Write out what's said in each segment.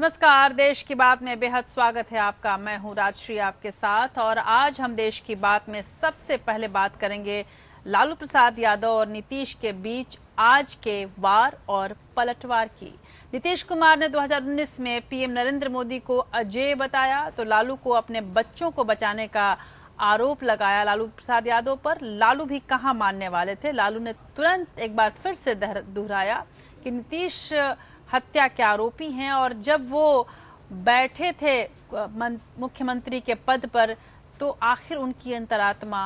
नमस्कार। देश की बात में बेहद स्वागत है आपका। मैं हूं राजश्री आपके साथ और आज हम देश की बात में सबसे पहले बात करेंगे लालू प्रसाद यादव और नीतीश के बीच आज के वार और पलटवार की। नीतीश कुमार ने 2019 में पीएम नरेंद्र मोदी को अजेय बताया तो लालू को अपने बच्चों को बचाने का आरोप लगाया लालू प्रसाद यादव पर। लालू भी कहां मानने वाले थे। लालू ने तुरंत एक बार फिर से दोहराया कि नीतीश हत्या के आरोपी हैं और जब वो बैठे थे मुख्यमंत्री के पद पर तो आखिर उनकी अंतरात्मा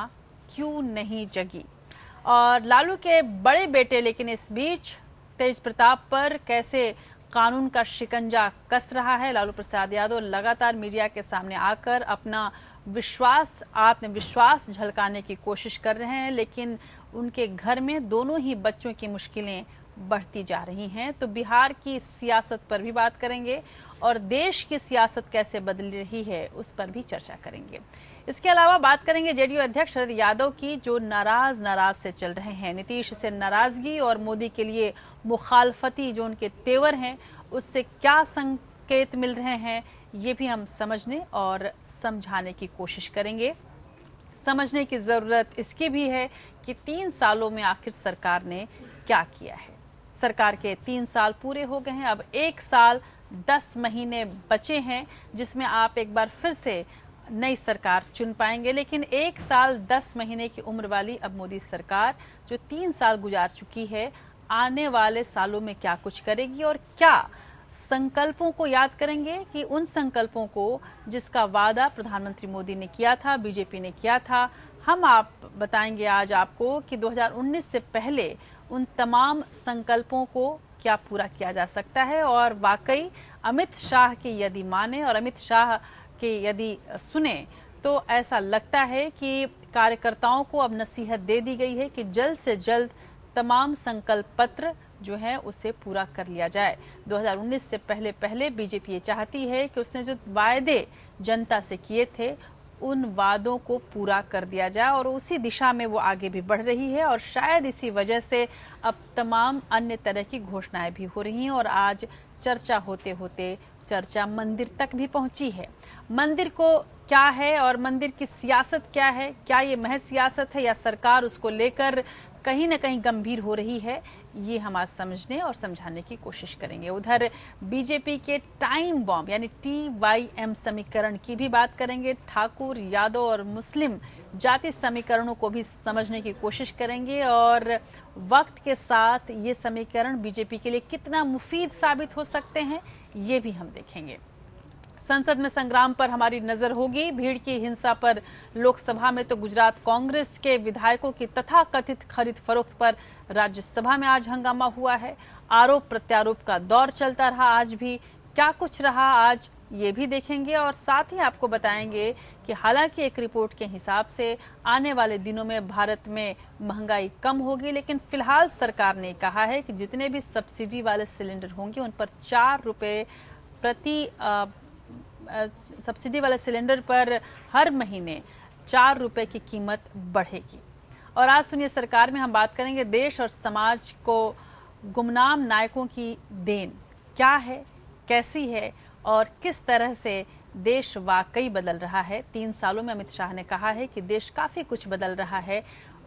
क्यों नहीं जगी। और लालू के बड़े बेटे लेकिन इस बीच तेज प्रताप पर कैसे कानून का शिकंजा कस रहा है। लालू प्रसाद यादव लगातार मीडिया के सामने आकर अपना आत्मविश्वास झलकाने की कोशिश कर रहे हैं, लेकिन उनके घर में दोनों ही बच्चों की मुश्किलें बढ़ती जा रही हैं। तो बिहार की सियासत पर भी बात करेंगे और देश की सियासत कैसे बदल रही है उस पर भी चर्चा करेंगे। इसके अलावा बात करेंगे जेडीयू अध्यक्ष शरद यादव की, जो नाराज से चल रहे हैं। नीतीश से नाराजगी और मोदी के लिए मुखालफती जो उनके तेवर हैं उससे क्या संकेत मिल रहे हैं, ये भी हम समझने और समझाने की कोशिश करेंगे। समझने की जरूरत इसकी भी है कि 3 सालों में आखिर सरकार ने क्या किया है। सरकार के 3 साल पूरे हो गए हैं, अब 1 साल 10 महीने बचे हैं जिसमें आप एक बार फिर से नई सरकार चुन पाएंगे। लेकिन 1 साल 10 महीने की उम्र वाली अब मोदी सरकार जो 3 साल गुजार चुकी है, आने वाले सालों में क्या कुछ करेगी और क्या संकल्पों को याद करेंगे कि उन संकल्पों को जिसका वादा प्रधानमंत्री मोदी ने किया था, बीजेपी ने किया था। हम आप बताएंगे आज आपको कि 2019 से पहले उन तमाम संकल्पों को क्या पूरा किया जा सकता है। और वाकई अमित शाह की यदि माने और अमित शाह की यदि सुने तो ऐसा लगता है कि कार्यकर्ताओं को अब नसीहत दे दी गई है कि जल्द से जल्द तमाम संकल्प पत्र जो है उसे पूरा कर लिया जाए। 2019 से पहले बीजेपी ये चाहती है कि उसने जो वायदे जनता से किए थे उन वादों को पूरा कर दिया जाए और उसी दिशा में वो आगे भी बढ़ रही है। और शायद इसी वजह से अब तमाम अन्य तरह की घोषणाएं भी हो रही हैं और आज चर्चा होते होते चर्चा मंदिर तक भी पहुंची है। मंदिर को क्या है और मंदिर की सियासत क्या है, क्या ये महज सियासत है या सरकार उसको लेकर कहीं ना कहीं गंभीर हो रही है, ये हम आज समझने और समझाने की कोशिश करेंगे। उधर बीजेपी के टाइम बॉम्ब यानी TYM समीकरण की भी बात करेंगे। ठाकुर, यादव और मुस्लिम जाति समीकरणों को भी समझने की कोशिश करेंगे और वक्त के साथ ये समीकरण बीजेपी के लिए कितना मुफीद साबित हो सकते हैं, ये भी हम देखेंगे। संसद में संग्राम पर हमारी नजर होगी। भीड़ की हिंसा पर लोकसभा में तो गुजरात कांग्रेस के विधायकों की तथाकथित खरीद फरोख्त पर राज्यसभा में आज हंगामा हुआ है। आरोप प्रत्यारोप का दौर चलता रहा, आज भी क्या कुछ रहा आज ये भी देखेंगे और साथ ही आपको बताएंगे कि हालांकि एक रिपोर्ट के हिसाब से आने वाले दिनों में भारत में महंगाई कम होगी, लेकिन फिलहाल सरकार ने कहा है कि जितने भी सब्सिडी वाले सिलेंडर होंगे उन पर 4 रुपये प्रति सब्सिडी वाले सिलेंडर पर हर महीने 4 रुपए की कीमत बढ़ेगी। और आज सुनिए सरकार में हम बात करेंगे देश और समाज को गुमनाम नायकों की देन क्या है, कैसी है और किस तरह से देश वाकई बदल रहा है। 3 सालों में अमित शाह ने कहा है कि देश काफी कुछ बदल रहा है,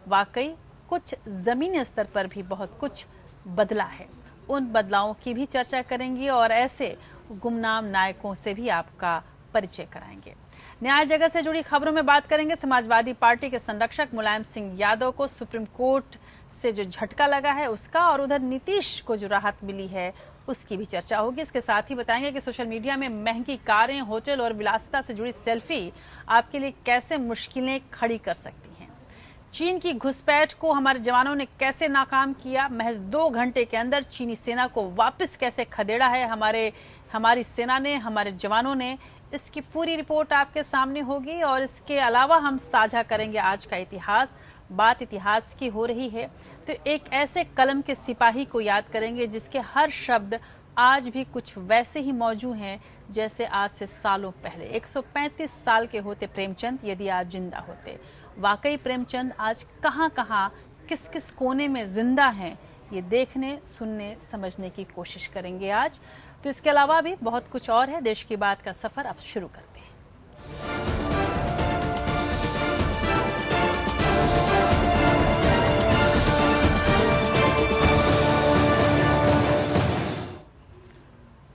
वाकई कुछ जमीनी स्तर पर भी बहुत कुछ बदला है। उन बदलावों की भी चर्चा करेंगे और ऐसे गुमनाम नायकों से भी आपका परिचय कराएंगे। न्याय जगत से जुड़ी खबरों में बात करेंगे। समाजवादी पार्टी के संरक्षक मुलायम सिंह यादव को सुप्रीम कोर्ट से जो झटका लगा है उसका और उधर नीतीश को जो राहत मिली है उसकी भी चर्चा होगी। इसके साथ ही बताएंगे कि सोशल मीडिया में महंगी कारें, होटल और विलासिता से जुड़ी सेल्फी आपके लिए कैसे मुश्किलें खड़ी कर सकती हैं। चीन की घुसपैठ को हमारे जवानों ने कैसे नाकाम किया, महज 2 घंटे के अंदर चीनी सेना को वापस कैसे खदेड़ा है हमारी सेना ने, हमारे जवानों ने, इसकी पूरी रिपोर्ट आपके सामने होगी। और इसके अलावा हम साझा करेंगे आज का इतिहास। बात इतिहास की हो रही है तो एक ऐसे कलम के सिपाही को याद करेंगे जिसके हर शब्द आज भी कुछ वैसे ही मौजूद हैं जैसे आज से सालों पहले। 135 साल के होते प्रेमचंद यदि आज जिंदा होते। वाकई प्रेमचंद आज कहाँ किस किस कोने में जिंदा हैं, ये देखने, सुनने, समझने की कोशिश करेंगे आज। तो इसके अलावा भी बहुत कुछ और है। देश की बात का सफर अब शुरू करते हैं।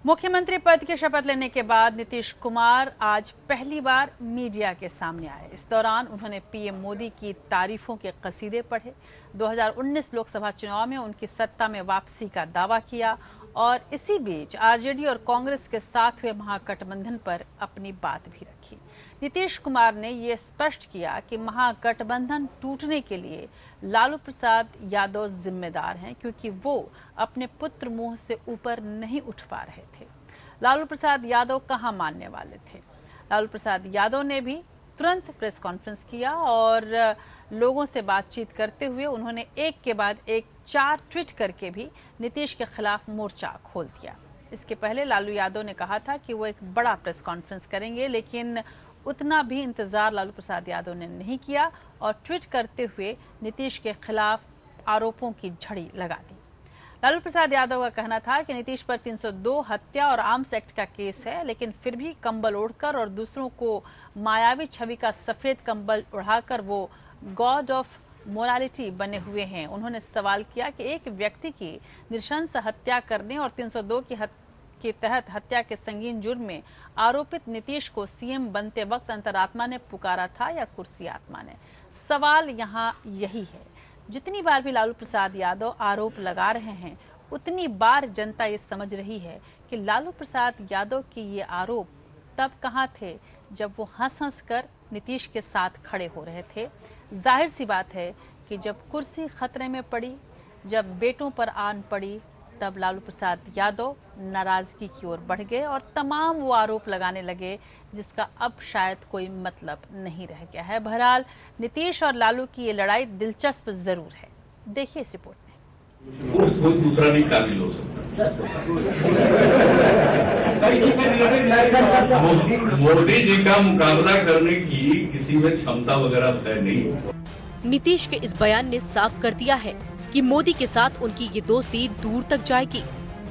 मुख्यमंत्री पद की शपथ लेने के बाद नीतीश कुमार आज पहली बार मीडिया के सामने आए। इस दौरान उन्होंने पीएम मोदी की तारीफों के कसीदे पढ़े, 2019 लोकसभा चुनाव में उनकी सत्ता में वापसी का दावा किया और इसी बीच आरजेडी और कांग्रेस के साथ हुए महागठबंधन पर अपनी बात भी रखी। नीतीश कुमार ने ये स्पष्ट किया कि महागठबंधन टूटने के लिए लालू प्रसाद यादव जिम्मेदार हैं, क्योंकि वो अपने पुत्र मुंह से ऊपर नहीं उठ पा रहे थे। लालू प्रसाद यादव कहाँ मानने वाले थे। लालू प्रसाद यादव ने भी तुरंत प्रेस कॉन्फ्रेंस किया और लोगों से बातचीत करते हुए उन्होंने एक के बाद एक 4 ट्वीट करके भी नीतीश के खिलाफ मोर्चा खोल दिया। इसके पहले लालू यादव ने कहा था कि वो एक बड़ा प्रेस कॉन्फ्रेंस करेंगे, लेकिन उतना भी इंतजार लालू प्रसाद यादव ने नहीं किया और ट्वीट करते हुए नीतीश के खिलाफ आरोपों की झड़ी लगा दी। लालू प्रसाद यादव का कहना था कि नीतीश पर 302 हत्या और आर्म्स एक्ट का केस है, लेकिन फिर भी कंबल ओढ़कर और दूसरों को मायावी छवि का सफेद कंबल उड़ाकर वो गॉड ऑफ मोरालिटी बने हुए हैं। उन्होंने सवाल किया कि एक व्यक्ति की नृशंस हत्या करने और 302 के तहत हत्या के संगीन जुर्म में आरोपित नीतीश को सीएम बनते वक्त अंतरात्मा ने पुकारा था या कुर्सी आत्मा ने। सवाल यहाँ यही है, जितनी बार भी लालू प्रसाद यादव आरोप लगा रहे हैं, उतनी बार जनता ये समझ रही है कि लालू प्रसाद यादव के ये आरोप तब कहाँ थे जब वो हंस कर नीतीश के साथ खड़े हो रहे थे। जाहिर सी बात है कि जब कुर्सी खतरे में पड़ी, जब बेटों पर आन पड़ी, तब लालू प्रसाद यादव नाराजगी की ओर बढ़ गए और तमाम वो आरोप लगाने लगे जिसका अब शायद कोई मतलब नहीं रह गया है। बहरहाल नीतीश और लालू की ये लड़ाई दिलचस्प जरूर है। देखिए इस रिपोर्ट में। कोई दूसरा नहीं काबिल हो सकता। मोदी जी का मुकाबला करने की किसी में क्षमता वगैरह है नहीं। नीतीश के इस बयान ने साफ कर दिया है कि मोदी के साथ उनकी ये दोस्ती दूर तक जाएगी।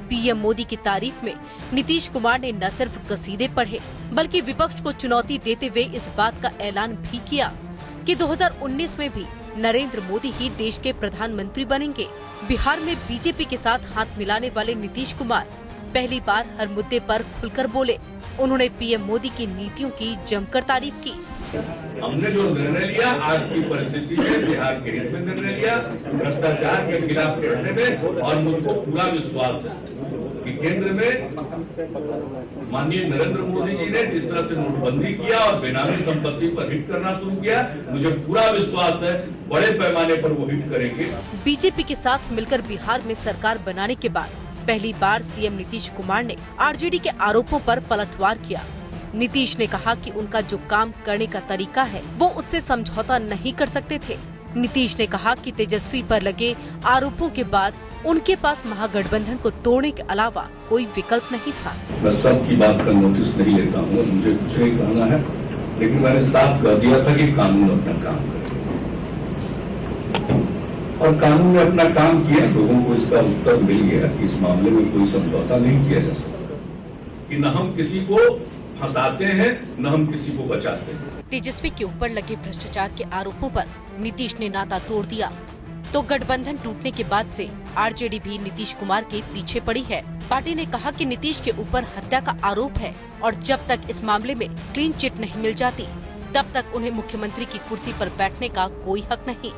पीएम मोदी की तारीफ में नीतीश कुमार ने न सिर्फ कसीदे पढ़े, बल्कि विपक्ष को चुनौती देते हुए इस बात का ऐलान भी किया कि 2019 में भी नरेंद्र मोदी ही देश के प्रधानमंत्री बनेंगे। बिहार में बीजेपी के साथ हाथ मिलाने वाले नीतीश कुमार पहली बार हर मुद्दे पर खुलकर बोले। उन्होंने पीएम मोदी की नीतियों की जमकर तारीफ की। हमने जो निर्णय लिया, आज की परिस्थिति में बिहार के हित में निर्णय लिया, भ्रष्टाचार के खिलाफ लड़ने में, और मुझको पूरा विश्वास है कि केंद्र में माननीय नरेंद्र मोदी जी ने जिस तरह से नोटबंदी किया और बेनामी संपत्ति पर हिट करना शुरू किया, मुझे पूरा विश्वास है बड़े पैमाने पर वो हिट करेंगे। बीजेपी के साथ मिलकर बिहार में सरकार बनाने के बाद पहली बार सीएम नीतीश कुमार ने आरजेडी के आरोपों पर पलटवार किया। नीतीश ने कहा कि उनका जो काम करने का तरीका है वो उससे समझौता नहीं कर सकते थे। नीतीश ने कहा कि तेजस्वी पर लगे आरोपों के बाद उनके पास महागठबंधन को तोड़ने के अलावा कोई विकल्प नहीं था। मैं सबकी बात का नोटिस नहीं लेता हूँ, मुझे कुछ नहीं कहना है, लेकिन मैंने साफ कह दिया था कि कानून अपना काम करे और कानून ने अपना काम किया। लोगों को इसका उत्तर मिल गया कि इस मामले में कोई समझौता नहीं किया जा सकता, कि न हम किसी को फंसाते हैं न हम किसी को बचाते हैं। तेजस्वी के ऊपर लगे भ्रष्टाचार के आरोपों पर नीतीश ने नाता तोड़ दिया, तो गठबंधन टूटने के बाद से आरजेडी भी नीतीश कुमार के पीछे पड़ी है। पार्टी ने कहा कि नीतीश के ऊपर हत्या का आरोप है और जब तक इस मामले में क्लीन चिट नहीं मिल जाती, तब तक उन्हें मुख्यमंत्री की कुर्सी पर बैठने का कोई हक नहीं।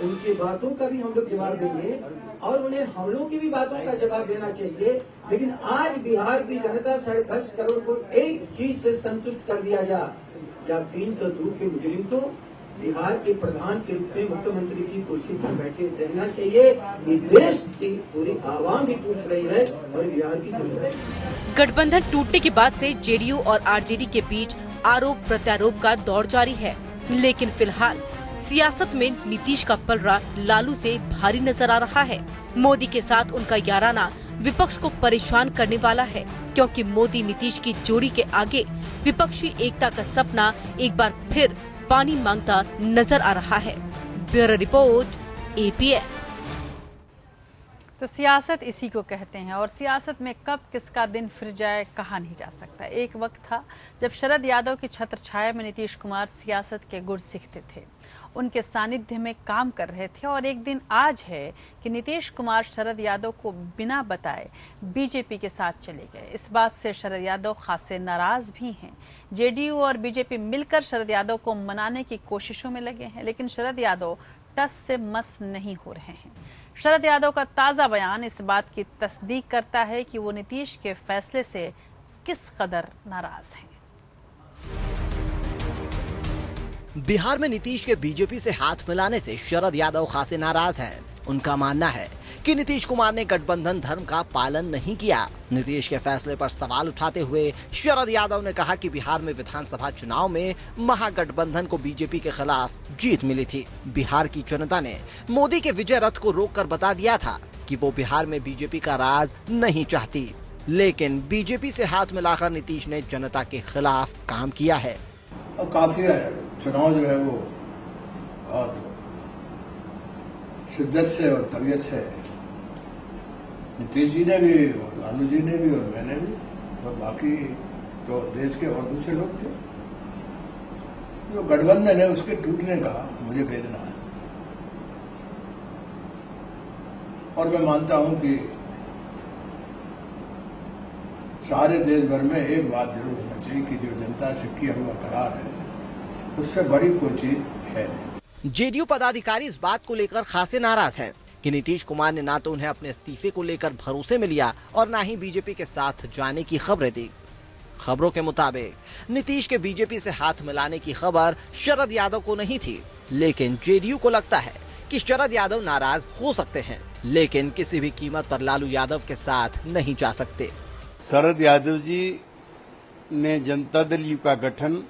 उनकी बातों का भी हम लोग जवाब देंगे और उन्हें हम लोग की भी बातों का जवाब देना चाहिए। लेकिन आज बिहार की जनता 10.5 करोड़ को एक चीज से संतुष्ट कर दिया जाए, जब 302 के मुजरिम को बिहार के प्रधान के रूप में मुख्यमंत्री की कुर्सी पर बैठे रहना चाहिए। ये देश की पूरी आवाम भी पूछ रही है और बिहार की जनता। गठबंधन टूटने के बाद से जेडीयू और आरजेडी के बीच आरोप प्रत्यारोप का दौर जारी है, लेकिन फिलहाल सियासत में नीतीश का पलड़ा लालू से भारी नजर आ रहा है। मोदी के साथ उनका याराना विपक्ष को परेशान करने वाला है, क्योंकि मोदी नीतीश की जोड़ी के आगे विपक्षी एकता का सपना एक बार फिर पानी मांगता नजर आ रहा है। Bureau report, APN। तो सियासत इसी को कहते हैं और सियासत में कब किसका दिन फिर जाए कहा नहीं जा सकता। एक वक्त था जब शरद यादव की छत्रछाया में नीतीश कुमार सियासत के गुर सीखते थे, उनके सानिध्य में काम कर रहे थे और एक दिन आज है कि नीतीश कुमार शरद यादव को बिना बताए बीजेपी के साथ चले गए। इस बात से शरद यादव खासे नाराज भी हैं। जेडीयू और बीजेपी मिलकर शरद यादव को मनाने की कोशिशों में लगे हैं, लेकिन शरद यादव टस से मस नहीं हो रहे हैं। शरद यादव का ताजा बयान इस बात की तस्दीक करता है कि वो नीतीश के फैसले से किस कदर नाराज हैं। बिहार में नीतीश के बीजेपी से हाथ मिलाने से शरद यादव खासे नाराज हैं। उनका मानना है कि नीतीश कुमार ने गठबंधन धर्म का पालन नहीं किया। नीतीश के फैसले पर सवाल उठाते हुए शरद यादव ने कहा कि बिहार में विधानसभा चुनाव में महागठबंधन को बीजेपी के खिलाफ जीत मिली थी। बिहार की जनता ने मोदी के विजय रथ को रोककर बता दिया था कि वो बिहार में बीजेपी का राज नहीं चाहती, लेकिन बीजेपी से हाथ मिलाकर नीतीश ने जनता के खिलाफ काम किया है। अब काफी चुनाव जो है वो शिद्दत से और तबीयत से नीतीश जी ने भी और लालू जी ने भी और मैंने भी और बाकी तो देश के और दूसरे लोग थे, जो गठबंधन है उसके टूटने का मुझे वेदना है। और मैं मानता हूं कि सारे देश भर में एक बात जरूर होना चाहिए कि जो जनता से किया हुआ करार है उससे बड़ी कोई चीज है नहीं। जेडीयू पदाधिकारी इस बात को लेकर खासे नाराज हैं कि नीतीश कुमार ने ना तो उन्हें अपने इस्तीफे को लेकर भरोसे में लिया और ना ही बीजेपी के साथ जाने की खबरें दी। खबरों के मुताबिक नीतीश के बीजेपी से हाथ मिलाने की खबर शरद यादव को नहीं थी, लेकिन जेडीयू को लगता है कि शरद यादव नाराज हो सकते हैं, लेकिन किसी भी कीमत पर लालू यादव के साथ नहीं जा सकते। शरद यादव जी ने जनता दल यू का गठन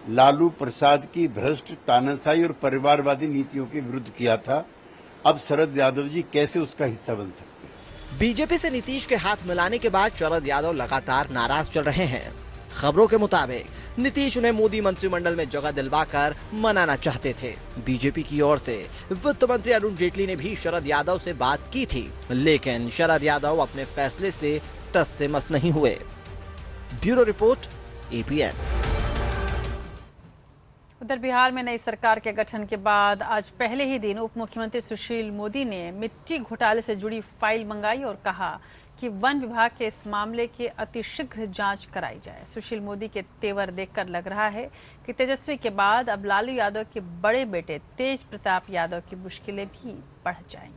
लालू प्रसाद की भ्रष्ट, तानाशाही और परिवारवादी नीतियों के विरुद्ध किया था। अब शरद यादव जी कैसे उसका हिस्सा बन सकते हैं? बीजेपी से नीतीश के हाथ मिलाने के बाद शरद यादव लगातार नाराज चल रहे हैं। खबरों के मुताबिक नीतीश उन्हें मोदी मंत्रिमंडल में जगह दिलवाकर मनाना चाहते थे। बीजेपी की ओर से वित्त मंत्री अरुण जेटली ने भी शरद यादव से बात की थी, लेकिन शरद यादव अपने फैसले से टस से मस नहीं हुए। Bureau report, APN। उधर बिहार में नई सरकार के गठन के बाद आज पहले ही दिन उप मुख्यमंत्री सुशील मोदी ने मिट्टी घोटाले से जुड़ी फाइल मंगाई और कहा कि वन विभाग के इस मामले की अतिशीघ्र जांच कराई जाए। सुशील मोदी के तेवर देखकर लग रहा है कि तेजस्वी के बाद अब लालू यादव के बड़े बेटे तेज प्रताप यादव की मुश्किलें भी बढ़ जाएंगी।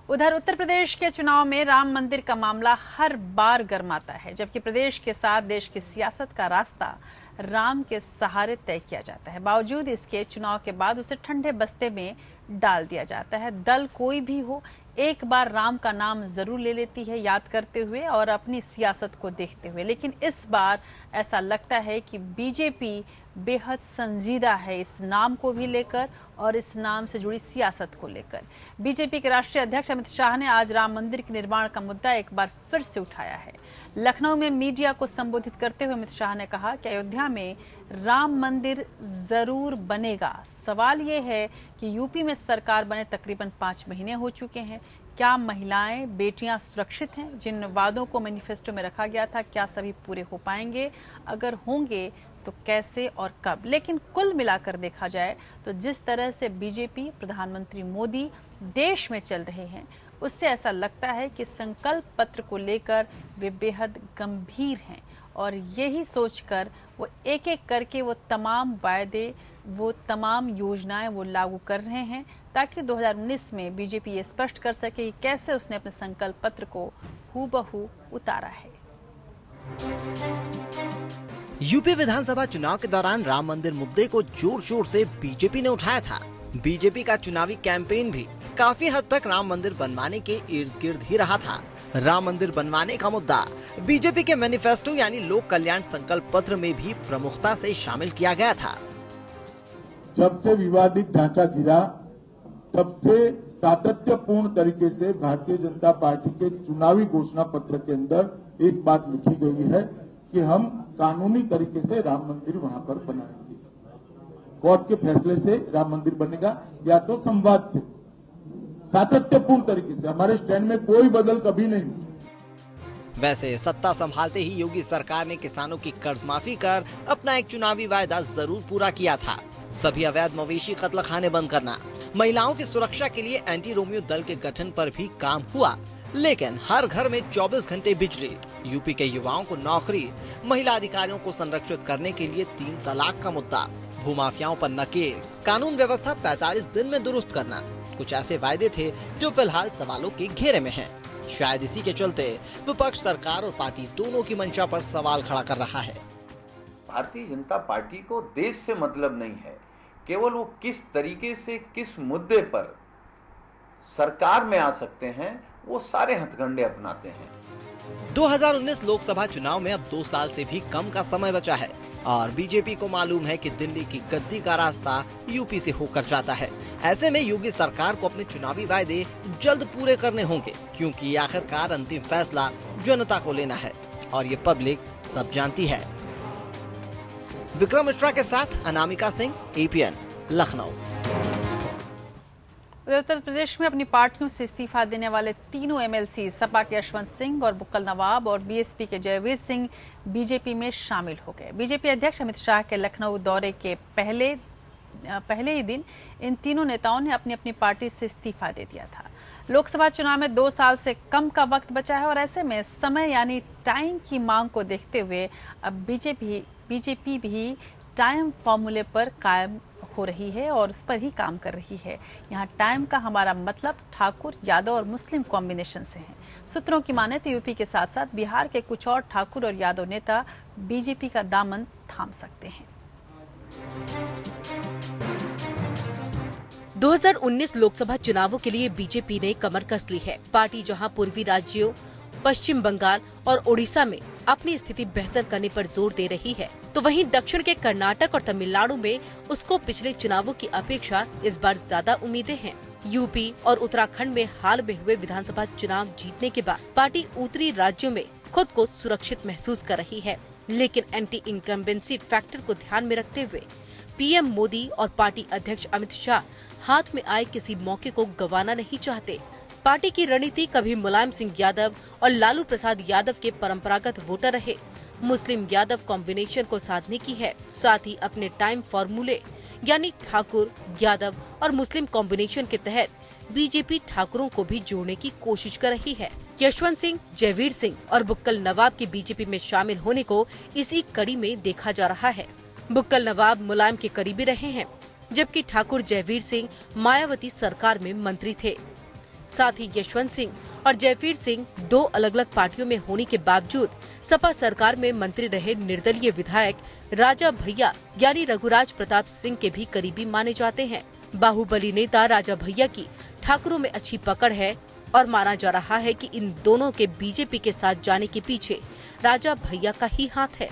उधर उत्तर प्रदेश के चुनाव में राम मंदिर का मामला हर बार गर्माता है, जबकि प्रदेश के साथ देश की सियासत का रास्ता राम के सहारे तय किया जाता है। बावजूद इसके चुनाव के बाद उसे ठंडे बस्ते में डाल दिया जाता है। दल कोई भी हो, एक बार राम का नाम जरूर ले लेती है, याद करते हुए और अपनी सियासत को देखते हुए। लेकिन इस बार ऐसा लगता है कि बीजेपी बेहद संजीदा है इस नाम को भी लेकर और इस नाम से जुड़ी सियासत को लेकर। बीजेपी के राष्ट्रीय अध्यक्ष अमित शाह ने आज राम मंदिर के निर्माण का मुद्दा एक बार फिर से उठाया है। लखनऊ में मीडिया को संबोधित करते हुए अमित शाह ने कहा कि अयोध्या में राम मंदिर जरूर बनेगा। सवाल ये है कि यूपी में सरकार बने तकरीबन 5 महीने हो चुके हैं। क्या महिलाएं, बेटियां सुरक्षित हैं? जिन वादों को मैनिफेस्टो में रखा गया था, क्या सभी पूरे हो पाएंगे? अगर होंगे तो कैसे और कब? लेकिन कुल मिलाकर देखा जाए तो जिस तरह से बीजेपी, प्रधानमंत्री मोदी देश में चल रहे हैं, उससे ऐसा लगता है कि संकल्प पत्र को लेकर वे बेहद गंभीर हैं और यही सोचकर वो एक एक करके वो तमाम वायदे, वो तमाम योजनाएं वो लागू कर रहे हैं ताकि 2019 में बीजेपी ये स्पष्ट कर सके कि कैसे उसने अपने संकल्प पत्र को हूबहू उतारा है। यूपी विधानसभा चुनाव के दौरान राम मंदिर मुद्दे को जोर शोर से बीजेपी ने उठाया था। बीजेपी का चुनावी कैंपेन भी काफी हद तक राम मंदिर बनवाने के इर्द गिर्द ही रहा था। राम मंदिर बनवाने का मुद्दा बीजेपी के मैनिफेस्टो यानी लोक कल्याण संकल्प पत्र में भी प्रमुखता से शामिल किया गया था। जब से विवादित ढांचा गिरा, तब से सातत्यपूर्ण तरीके से भारतीय जनता पार्टी के चुनावी घोषणा पत्र के अंदर एक बात लिखी गई है कि हम कानूनी तरीके से राम मंदिर वहां पर बनाएंगे। कोर्ट के फैसले से राम मंदिर बनेगा या तो संवाद से। सातत्यपूर्ण तरीके से। हमारे स्टैंड में कोई बदल कभी नहीं हुई। वैसे सत्ता संभालते ही योगी सरकार ने किसानों की कर्ज माफी कर अपना एक चुनावी वायदा जरूर पूरा किया था। सभी अवैध मवेशी कत्ल खाने बंद करना, महिलाओं की सुरक्षा के लिए एंटी रोमियो दल के गठन पर भी काम हुआ। लेकिन हर घर में 24 घंटे बिजली, यूपी के युवाओं को नौकरी, महिला अधिकारियों को संरक्षित करने के लिए 3 तलाक का मुद्दा, भूमाफियाओं पर नकेल, कानून व्यवस्था 45 दिन में दुरुस्त करना, कुछ ऐसे वायदे थे जो फिलहाल सवालों के घेरे में हैं। शायद इसी के चलते विपक्ष सरकार और पार्टी दोनों की मंशा पर सवाल खड़ा कर रहा है। भारतीय जनता पार्टी को देश से मतलब नहीं है, केवल वो किस तरीके से किस मुद्दे पर सरकार में आ सकते हैं वो सारे हथकंडे अपनाते हैं। 2019 लोकसभा चुनाव में अब 2 साल से भी कम का समय बचा है और बीजेपी को मालूम है कि दिल्ली की गद्दी का रास्ता यूपी से होकर जाता है। ऐसे में योगी सरकार को अपने चुनावी वायदे जल्द पूरे करने होंगे, क्योंकि आखिरकार अंतिम फैसला जनता को लेना है और ये पब्लिक सब जानती है। विक्रम मिश्रा के साथ अनामिका सिंह, APN, लखनऊ। उत्तर प्रदेश में अपनी पार्टियों से इस्तीफा देने वाले तीनों MLC सपा के यशवंत सिंह और बुक्कल नवाब और BSP के जयवीर सिंह बीजेपी में शामिल हो गए। बीजेपी अध्यक्ष अमित शाह के लखनऊ दौरे के पहले ही दिन इन तीनों नेताओं ने अपनी अपनी पार्टी से इस्तीफा दे दिया था। लोकसभा चुनाव में 2 साल से कम का वक्त बचा है और ऐसे में समय यानी टाइम की मांग को देखते हुए अब बीजेपी भी टाइम फॉर्मूले पर कायम हो रही है और उस पर ही काम कर रही है। यहाँ टाइम का हमारा मतलब ठाकुर, यादव और मुस्लिम कॉम्बिनेशन से है। सूत्रों की माने तो यूपी के साथ साथ बिहार के कुछ और ठाकुर और यादव नेता बीजेपी का दामन थाम सकते हैं। 2019 लोकसभा चुनावों के लिए बीजेपी ने कमर कस ली है। पार्टी जहां पूर्वी राज्यों, पश्चिम बंगाल और ओडिशा में अपनी स्थिति बेहतर करने पर जोर दे रही है, तो वहीं दक्षिण के कर्नाटक और तमिलनाडु में उसको पिछले चुनावों की अपेक्षा इस बार ज्यादा उम्मीदें हैं। यूपी और उत्तराखंड में हाल में हुए विधानसभा चुनाव जीतने के बाद पार्टी उत्तरी राज्यों में खुद को सुरक्षित महसूस कर रही है, लेकिन एंटी इनकम्बेंसी फैक्टर को ध्यान में रखते हुए पीएम मोदी और पार्टी अध्यक्ष अमित शाह हाथ में आए किसी मौके को गंवाना नहीं चाहते। पार्टी की रणनीति कभी मुलायम सिंह यादव और लालू प्रसाद यादव के परंपरागत वोटर रहे मुस्लिम यादव कॉम्बिनेशन को साधने की है। साथ ही अपने टाइम फॉर्मूले यानी ठाकुर, यादव और मुस्लिम कॉम्बिनेशन के तहत बीजेपी ठाकुरों को भी जोड़ने की कोशिश कर रही है। यशवंत सिंह, जयवीर सिंह और बुक्कल नवाब के बीजेपी में शामिल होने को इसी कड़ी में देखा जा रहा है। बुक्कल नवाब मुलायम के करीबी रहे हैं, जबकि ठाकुर जयवीर सिंह मायावती सरकार में मंत्री थे। साथ ही यशवंत सिंह और जयवीर सिंह 2 अलग अलग पार्टियों में होने के बावजूद सपा सरकार में मंत्री रहे निर्दलीय विधायक राजा भैया यानी रघुराज प्रताप सिंह के भी करीबी माने जाते हैं। बाहुबली नेता राजा भैया की ठाकुरों में अच्छी पकड़ है और माना जा रहा है कि इन दोनों के बीजेपी के साथ जाने के पीछे राजा भैया का ही हाथ है,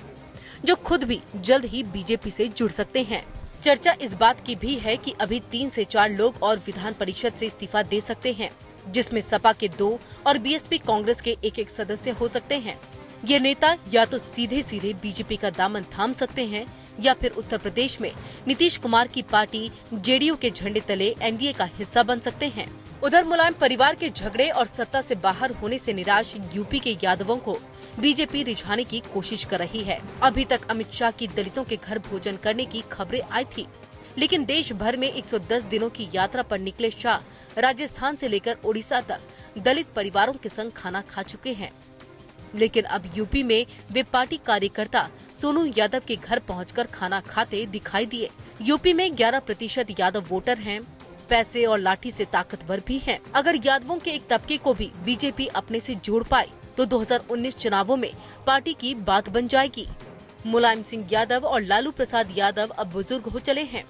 जो खुद भी जल्द ही बीजेपी से जुड़ सकते हैं। चर्चा इस बात की भी है कि अभी 3 से 4 लोग और विधान परिषद से इस्तीफा दे सकते हैं, जिसमें सपा के 2 और बीएसपी कांग्रेस के 1-1 सदस्य हो सकते हैं। ये नेता या तो सीधे सीधे बीजेपी का दामन थाम सकते हैं या फिर उत्तर प्रदेश में नीतीश कुमार की पार्टी जेडीयू के झंडे तले एनडीए का हिस्सा बन सकते हैं। उधर मुलायम परिवार के झगड़े और सत्ता से बाहर होने से निराश यूपी के यादवों को बीजेपी रिझाने की कोशिश कर रही है। अभी तक अमित शाह की दलितों के घर भोजन करने की खबरें आई थी, लेकिन देश भर में 110 दिनों की यात्रा पर निकले शाह राजस्थान से लेकर ओडिशा तक दलित परिवारों के संग खाना खा चुके हैं। लेकिन अब यूपी में वे पार्टी कार्यकर्ता सोनू यादव के घर पहुंचकर खाना खाते दिखाई दिए। यूपी में 11% यादव वोटर हैं, पैसे और लाठी से ताकतवर भी हैं। अगर यादवों के एक तबके को भी बीजेपी अपने से जोड़ पाए तो 2019 चुनावों में पार्टी की बात बन जाएगी। मुलायम सिंह यादव और लालू प्रसाद यादव अब बुजुर्ग हो चले हैं,